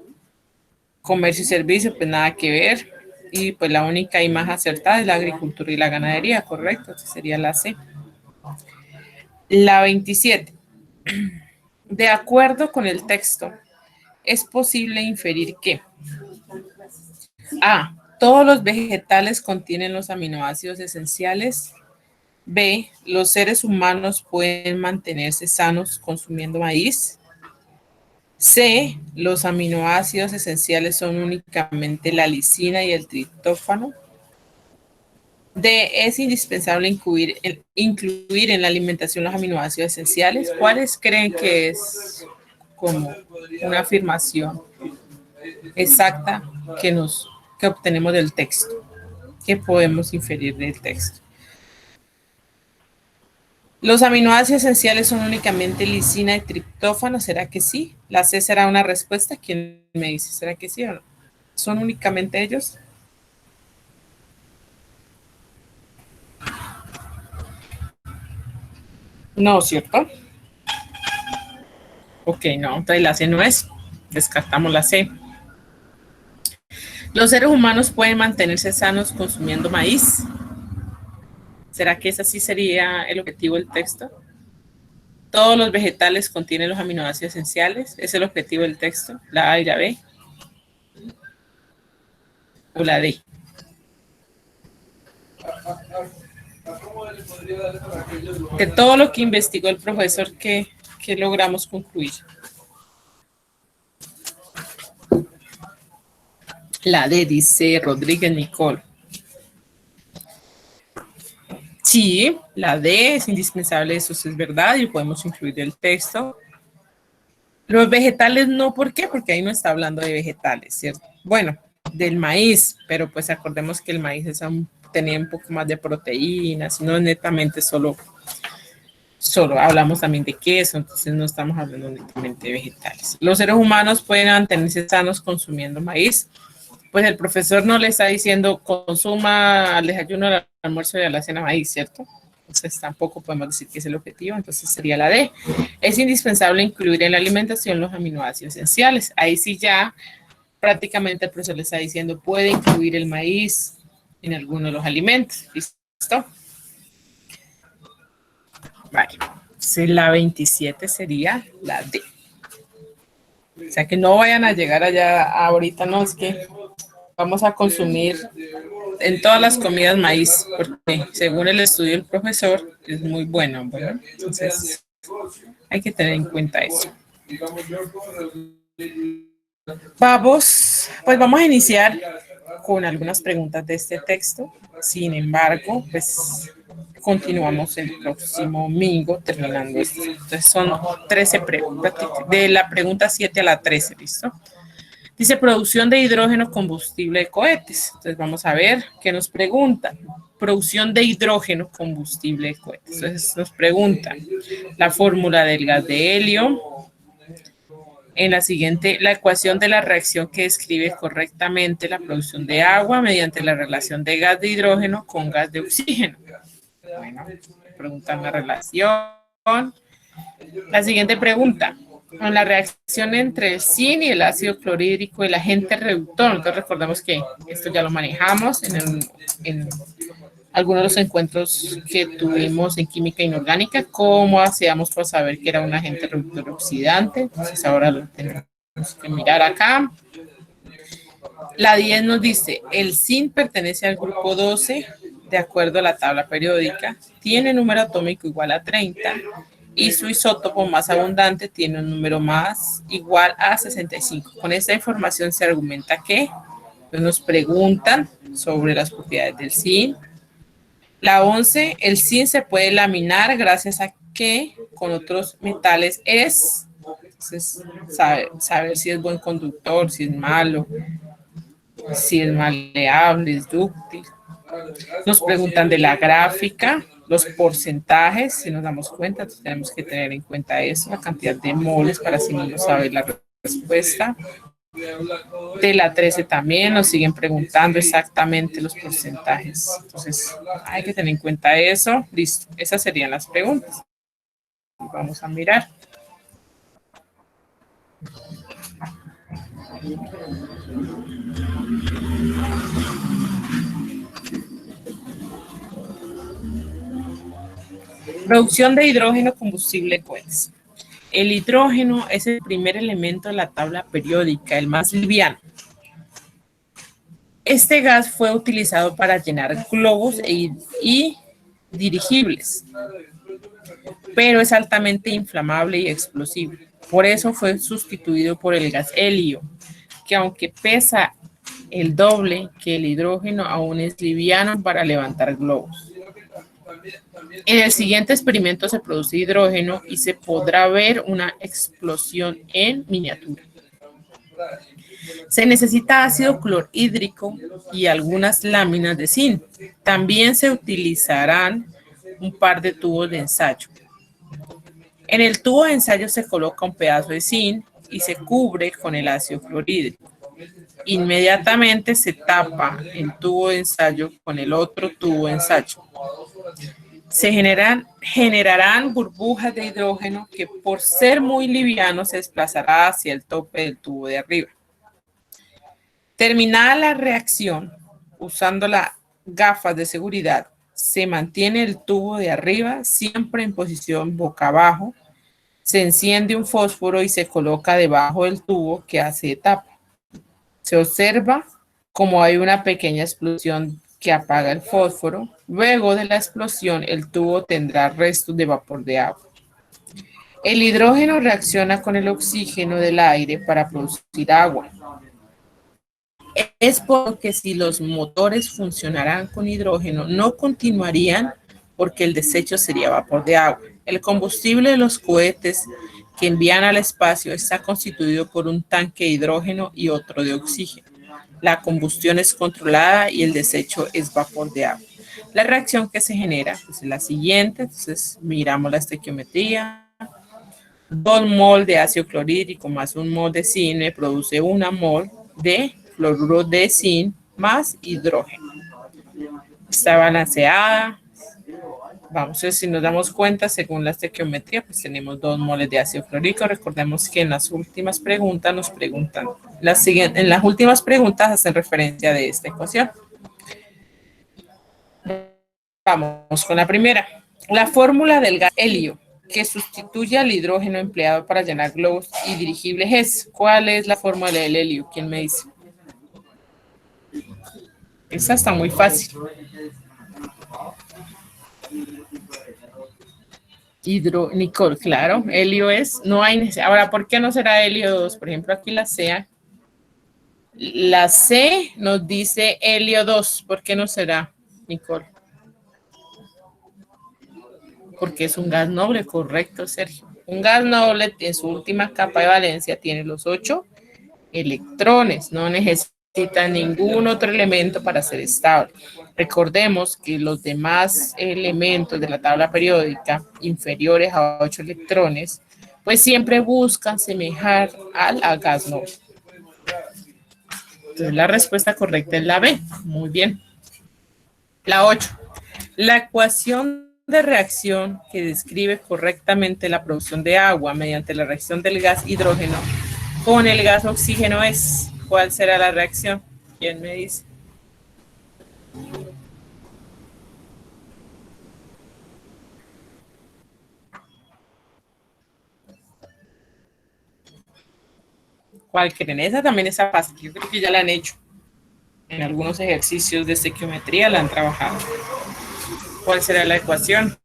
Comercio y servicios, pues nada que ver. Y pues la única y más acertada es la agricultura y la ganadería, correcto. Entonces sería la C. La 27. De acuerdo con el texto, es posible inferir que A. Todos los vegetales contienen los aminoácidos esenciales. B. Los seres humanos pueden mantenerse sanos consumiendo maíz. C. Los aminoácidos esenciales son únicamente la lisina y el triptófano. D. Es indispensable incluir en la alimentación los aminoácidos esenciales. ¿Cuáles creen que es como una afirmación exacta que obtenemos del texto? ¿Qué podemos inferir del texto? Los aminoácidos esenciales son únicamente lisina y triptófano. ¿Será que sí? La C será una respuesta. ¿Quién me dice? ¿Será que sí o no? ¿Son únicamente ellos? No, ¿cierto? Ok, no, entonces la C no es. Descartamos la C. Los seres humanos pueden mantenerse sanos consumiendo maíz. ¿Será que ese sí sería el objetivo del texto? Todos los vegetales contienen los aminoácidos esenciales. ¿Es el objetivo del texto? ¿La A y la B? ¿O la D? De todo lo que investigó el profesor, ¿qué logramos concluir? La D, dice Rodríguez Nicole. Sí, la D es indispensable, eso sí es verdad, y podemos incluir el texto. Los vegetales no, ¿por qué? Porque ahí no está hablando de vegetales, ¿cierto? Bueno, del maíz, pero pues acordemos que el maíz tenía un poco más de proteínas, no es netamente solo hablamos también de queso, entonces no estamos hablando netamente de vegetales. Los seres humanos pueden mantenerse sanos consumiendo maíz. Pues el profesor no le está diciendo consuma al desayuno, al almuerzo y a la cena maíz, ¿cierto? Entonces tampoco podemos decir que es el objetivo, entonces sería la D. Es indispensable incluir en la alimentación los aminoácidos esenciales. Ahí sí ya prácticamente el profesor le está diciendo puede incluir el maíz en alguno de los alimentos. ¿Listo? Vale. Entonces la 27 sería la D. O sea que no vayan a llegar allá ahorita, no, es que vamos a consumir en todas las comidas maíz, porque según el estudio del profesor es muy bueno. Bueno, entonces hay que tener en cuenta eso. Vamos a iniciar con algunas preguntas de este texto. Sin embargo, pues continuamos el próximo domingo terminando esto. Entonces son 13 preguntas, de la pregunta 7 a la 13, ¿listo? Dice producción de hidrógeno combustible de cohetes. Entonces vamos a ver qué nos pregunta. Producción de hidrógeno combustible de cohetes. Entonces nos pregunta la fórmula del gas de helio. En la siguiente, la ecuación de la reacción que describe correctamente la producción de agua mediante la relación de gas de hidrógeno con gas de oxígeno. Bueno, preguntan la relación. La siguiente pregunta. En la reacción entre el zinc y el ácido clorhídrico, el agente reductor. Entonces recordemos que esto ya lo manejamos en algunos de los encuentros que tuvimos en química inorgánica, cómo hacíamos para saber que era un agente reductor oxidante. Entonces ahora lo tenemos que mirar acá. La 10 nos dice, el zinc pertenece al grupo 12, de acuerdo a la tabla periódica, tiene número atómico igual a 30 y su isótopo más abundante tiene un número más igual a 65. Con esta información se argumenta que nos preguntan sobre las propiedades del zinc. La 11, el zinc se puede laminar gracias a que con otros metales es, entonces, saber si es buen conductor, si es malo, si es maleable, es dúctil. Nos preguntan de la gráfica, los porcentajes, si nos damos cuenta, entonces tenemos que tener en cuenta eso, la cantidad de moles para así mismo saber la respuesta. De la 13 también nos siguen preguntando exactamente los porcentajes. Entonces, hay que tener en cuenta eso. Listo, esas serían las preguntas. Vamos a mirar. Producción de hidrógeno combustible cohetes. El hidrógeno es el primer elemento de la tabla periódica, el más liviano. Este gas fue utilizado para llenar globos y dirigibles, pero es altamente inflamable y explosivo. Por eso fue sustituido por el gas helio, que aunque pesa el doble que el hidrógeno, aún es liviano para levantar globos. En el siguiente experimento se produce hidrógeno y se podrá ver una explosión en miniatura. Se necesita ácido clorhídrico y algunas láminas de zinc. También se utilizarán un par de tubos de ensayo. En el tubo de ensayo se coloca un pedazo de zinc y se cubre con el ácido clorhídrico. Inmediatamente se tapa el tubo de ensayo con el otro tubo de ensayo. Se generarán burbujas de hidrógeno que por ser muy liviano se desplazará hacia el tope del tubo de arriba. Terminada la reacción, usando las gafas de seguridad, se mantiene el tubo de arriba siempre en posición boca abajo, se enciende un fósforo y se coloca debajo del tubo que hace de tapa. Se observa como hay una pequeña explosión que apaga el fósforo. Luego de la explosión, el tubo tendrá restos de vapor de agua. El hidrógeno reacciona con el oxígeno del aire para producir agua. Es porque si los motores funcionaran con hidrógeno, no continuarían porque el desecho sería vapor de agua. El combustible de los cohetes que envían al espacio está constituido por un tanque de hidrógeno y otro de oxígeno. La combustión es controlada y el desecho es vapor de agua. La reacción que se genera es la siguiente. Entonces, miramos la estequiometría. 2 mol de ácido clorhídrico más 1 mol de zinc me produce 1 mol de cloruro de zinc más hidrógeno. Está balanceada. Vamos a ver si nos damos cuenta, según la estequiometría, pues tenemos 2 moles de ácido clorhídrico. Recordemos que en las últimas preguntas nos preguntan, en las últimas preguntas hacen referencia de esta ecuación. Vamos con la primera. La fórmula del gas helio que sustituye al hidrógeno empleado para llenar globos y dirigibles es. ¿Cuál es la fórmula del helio? ¿Quién me dice? Esa está muy fácil. Nicole, claro, helio es, no hay necesidad. Ahora, ¿por qué no será helio 2? Por ejemplo, aquí la C nos dice helio 2. ¿Por qué no será, Nicole? Porque es un gas noble, correcto, Sergio. Un gas noble en su última capa de valencia tiene los 8 electrones, no necesita ningún otro elemento para ser estable. Recordemos que los demás elementos de la tabla periódica inferiores a 8 electrones, pues siempre buscan semejar al gas noble. Entonces la respuesta correcta es la B. Muy bien. La 8. La ecuación de reacción que describe correctamente la producción de agua mediante la reacción del gas hidrógeno con el gas oxígeno es. ¿Cuál será la reacción? ¿Quién me dice? ¿Cuál creen? Esa también está fácil. Yo creo que ya la han hecho. En algunos ejercicios de estequiometría la han trabajado. ¿Cuál será la ecuación?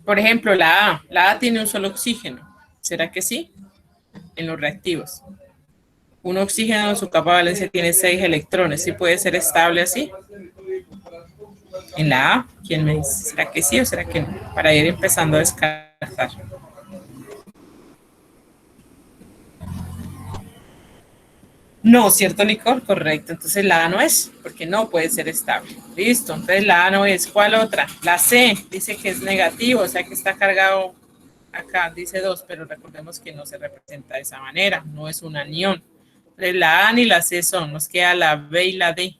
Por ejemplo, la A. La A tiene un solo oxígeno. ¿Será que sí? En los reactivos. Un oxígeno en su capa de valencia tiene 6 electrones. ¿Sí puede ser estable así? En la A, ¿quién me dice? ¿Será que sí o será que no? Para ir empezando a descartar. No, ¿cierto, Nicole? Correcto. Entonces la A no es, porque no puede ser estable. Listo. Entonces la A no es. ¿Cuál otra? La C dice que es negativo, o sea que está cargado acá, dice 2, pero recordemos que no se representa de esa manera. No es un anión. Entonces la A ni la C son. Nos queda la B y la D.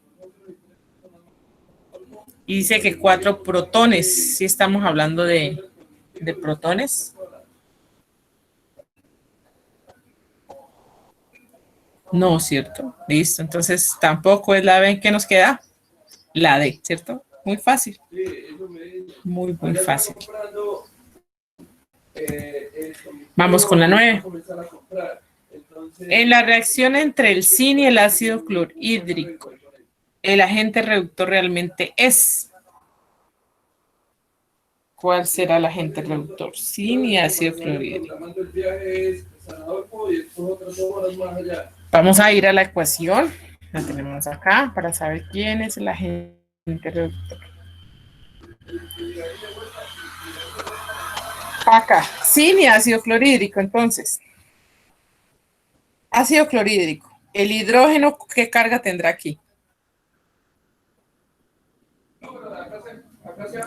Y dice que 4 protones. ¿Sí estamos hablando de protones? No, ¿cierto? Listo. Entonces tampoco es la B. ¿Qué nos queda? La D, ¿cierto? Muy fácil. Muy fácil. Vamos con la 9. En la reacción entre el zinc y el ácido clorhídrico, el agente reductor realmente es. ¿Cuál será el agente reductor? Zinc y ácido clorhídrico. Vamos a ir a la ecuación. La tenemos acá para saber quién es el agente reductor. Acá, zinc y ácido clorhídrico. Entonces, ácido clorhídrico. El hidrógeno, ¿qué carga tendrá aquí?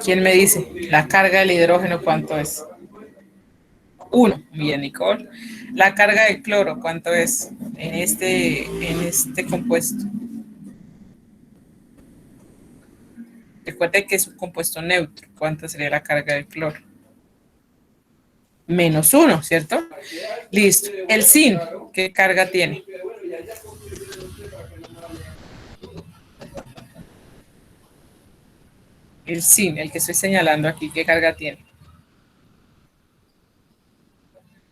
¿Quién me dice? La carga del hidrógeno, ¿cuánto es? 1. Bien, Nicole. La carga del cloro, ¿cuánto es en este compuesto? Recuerde que es un compuesto neutro. ¿Cuánto sería la carga del cloro? -1, ¿cierto? Listo. El zinc, ¿qué carga tiene? El zinc, el que estoy señalando aquí, ¿qué carga tiene?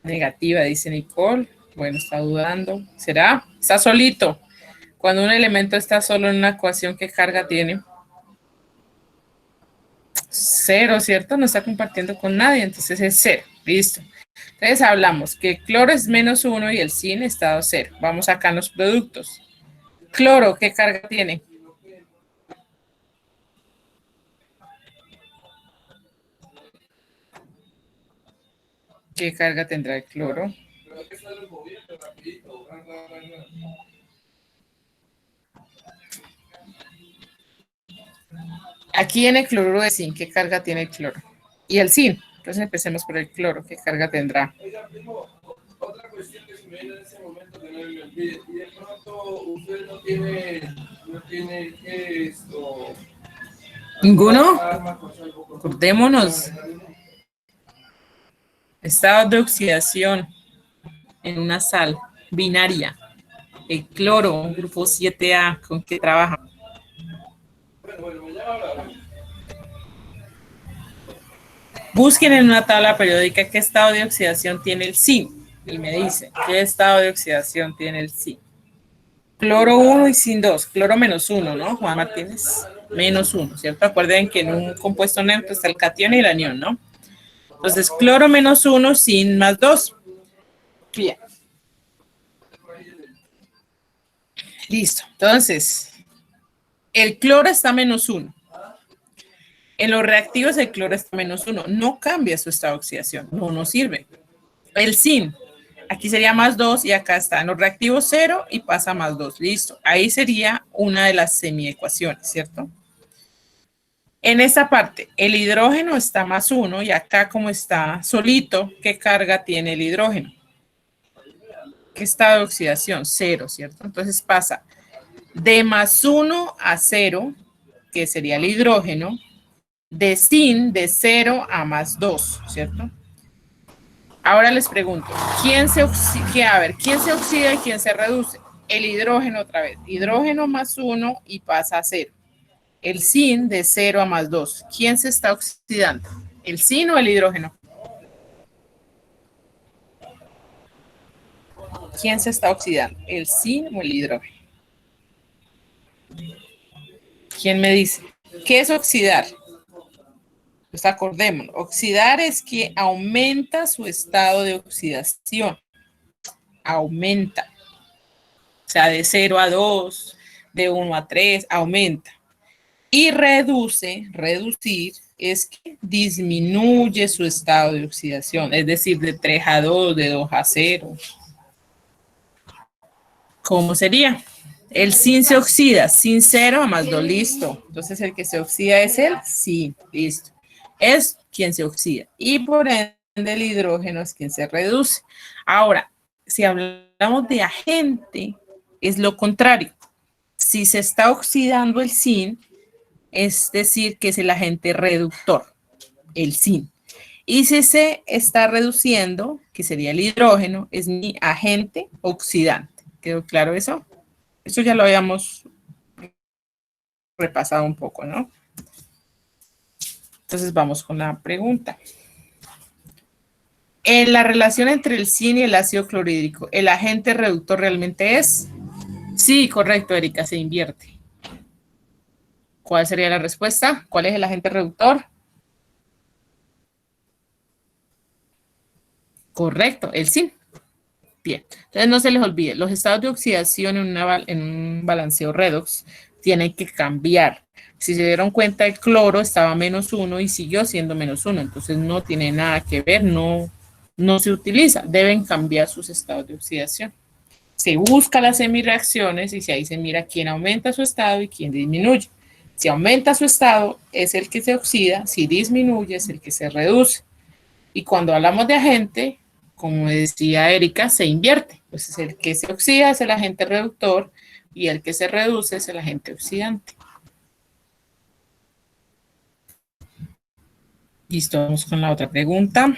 Negativa, dice Nicole. Bueno, está dudando. ¿Será? Está solito. Cuando un elemento está solo en una ecuación, ¿qué carga tiene? 0, ¿cierto? No está compartiendo con nadie, entonces es 0. Listo. Entonces hablamos que el cloro es -1 y el zinc estado 0. Vamos acá en los productos. Cloro, ¿qué carga tiene? ¿Qué carga tendrá el cloro? Aquí en el cloruro de zinc, ¿qué carga tiene el cloro? Y el zinc. Entonces empecemos por el cloro. ¿Qué carga tendrá? Otra cuestión que se me viene en ese momento que no me olvide. Y de pronto usted no tiene esto. ¿Ninguno? Acordémonos. Estado de oxidación en una sal binaria. El cloro, un grupo 7A, ¿con qué trabaja? Busquen en una tabla periódica qué estado de oxidación tiene el zinc. Y me dicen, ¿qué estado de oxidación tiene el zinc? Cloro 1 y zinc 2. Cloro -1, ¿no, Juan Martínez? -1, ¿cierto? Acuerden que en un compuesto neutro está el catión y el anión, ¿no? Entonces, cloro -1, zinc +2. Bien. Listo. Entonces, el cloro está -1. En los reactivos el cloro está -1. No cambia su estado de oxidación. No nos sirve. El zinc, aquí sería +2 y acá está en los reactivos 0 y pasa +2. Listo. Ahí sería una de las semiecuaciones, ¿cierto? En esta parte, el hidrógeno está +1 y acá como está solito, ¿qué carga tiene el hidrógeno? ¿Qué estado de oxidación? 0, ¿cierto? Entonces pasa de +1 a 0, que sería el hidrógeno, de zinc de 0 a +2, ¿cierto? Ahora les pregunto, ¿quién se oxida y quién se reduce? El hidrógeno otra vez. Hidrógeno +1 y pasa a 0. El zinc de 0 a +2. ¿Quién se está oxidando? ¿El zinc o el hidrógeno? ¿Quién se está oxidando? ¿El zinc o el hidrógeno? ¿Quién me dice? ¿Qué es oxidar? Pues acordémonos, oxidar es que aumenta su estado de oxidación. Aumenta. O sea, de 0 a 2, de 1 a 3, aumenta. Y reducir, es que disminuye su estado de oxidación, es decir, de 3 a 2, de 2 a 0. ¿Cómo sería? El zinc se oxida, sin 0 a más 2, listo. Entonces el que se oxida es el zinc, listo. Es quien se oxida. Y por ende el hidrógeno es quien se reduce. Ahora, si hablamos de agente, es lo contrario. Si se está oxidando el zinc, es decir, que es el agente reductor, el zinc. Y si se está reduciendo, que sería el hidrógeno, es mi agente oxidante. ¿Quedó claro eso? Eso ya lo habíamos repasado un poco, ¿no? Entonces vamos con la pregunta. En la relación entre el zinc y el ácido clorhídrico, ¿el agente reductor realmente es? Sí, correcto, Erika, se invierte. ¿Cuál sería la respuesta? ¿Cuál es el agente reductor? Correcto, el zinc. Bien, entonces no se les olvide, los estados de oxidación en un balanceo redox tienen que cambiar. Si se dieron cuenta, el cloro estaba -1 y siguió siendo -1, entonces no tiene nada que ver, no se utiliza, deben cambiar sus estados de oxidación. Se busca las semireacciones y si ahí se mira quién aumenta su estado y quién disminuye. Si aumenta su estado es el que se oxida, si disminuye es el que se reduce. Y cuando hablamos de agente, como decía Erika, se invierte. Pues el que se oxida es el agente reductor y el que se reduce es el agente oxidante. Listo, vamos con la otra pregunta.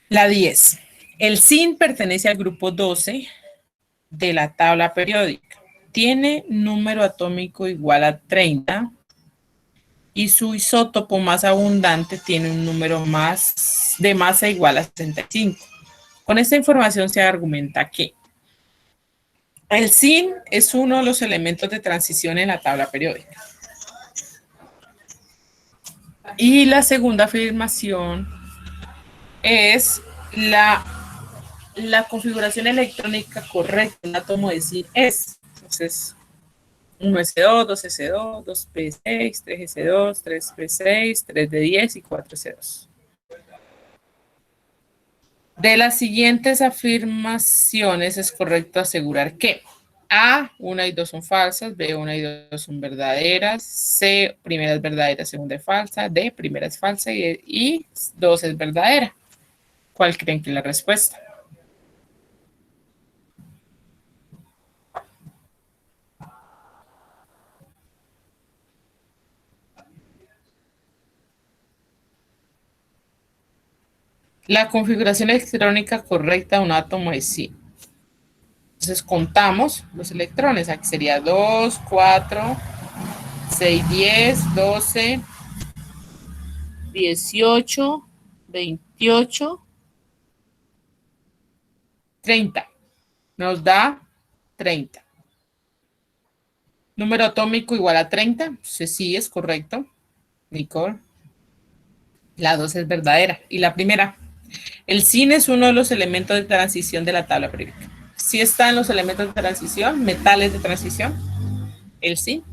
La 10. El zinc pertenece al grupo 12 de la tabla periódica. Tiene número atómico igual a 30 y su isótopo más abundante tiene un número de masa igual a 65. Con esta información se argumenta que el zinc es uno de los elementos de transición en la tabla periódica. Y la segunda afirmación es la configuración electrónica correcta del átomo de zinc es. Entonces, 1s2, 2s2, 2p6, 3s2, 3p6, 3d10 y 4s2. De las siguientes afirmaciones es correcto asegurar que A, 1 y 2 son falsas, B, 1 y 2 son verdaderas, C, primera es verdadera, segunda es falsa, D, primera es falsa y 2 es verdadera. ¿Cuál creen que es la respuesta? La configuración electrónica correcta de un átomo es zinc. Entonces contamos los electrones. Aquí sería 2, 4, 6, 10, 12, 18, 28, 30. Nos da 30. Número atómico igual a 30. Entonces sí es correcto. Nicole. La 2 es verdadera. Y la primera. El zinc es uno de los elementos de transición de la tabla periódica. Sí están los elementos de transición, metales de transición, el zinc.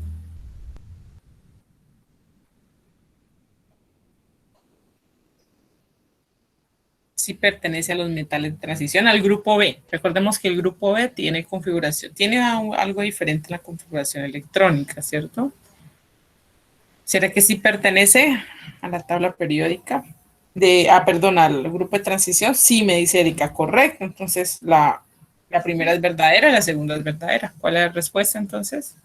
Sí pertenece a los metales de transición, al grupo B. Recordemos que el grupo B tiene configuración, tiene algo diferente en la configuración electrónica, ¿cierto? ¿Será que sí pertenece a la tabla periódica? Al grupo de transición, sí, me dice Erika, correcto. Entonces, la primera es verdadera y la segunda es verdadera. ¿Cuál es la respuesta, entonces?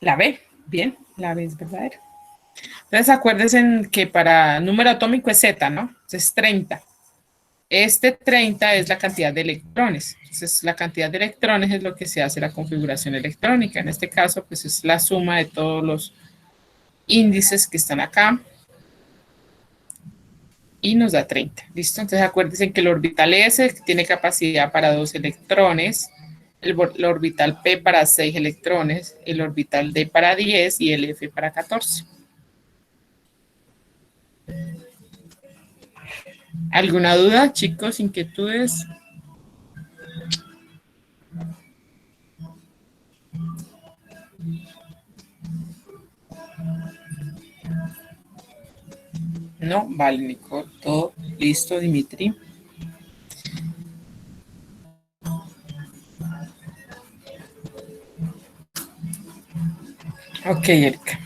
La B, bien, la B es verdadera. Entonces, acuérdense que para número atómico es Z, ¿no? Entonces, 30. Este 30 es la cantidad de electrones. Entonces, la cantidad de electrones es lo que se hace la configuración electrónica. En este caso, pues es la suma de todos los índices que están acá. y nos da 30. ¿Listo? Entonces acuérdense que el orbital S tiene capacidad para 2 electrones, el orbital P para 6 electrones, el orbital D para 10 y el F para 14. ¿Alguna duda, chicos? ¿Inquietudes? No, vale, Nicole, todo listo, Dimitri. Ok, Erika.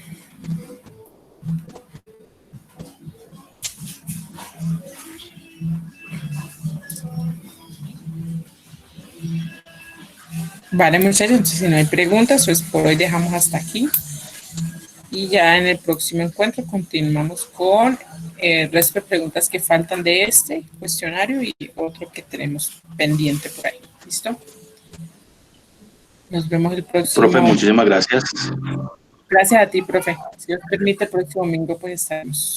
Vale, muchachos, entonces si no hay preguntas, pues por hoy dejamos hasta aquí. Y ya en el próximo encuentro continuamos con el resto de preguntas que faltan de este cuestionario y otro que tenemos pendiente por ahí. ¿Listo? Nos vemos el próximo. Profe, muchísimas gracias. Gracias a ti, profe. Si Dios permite, el próximo domingo pues estaremos.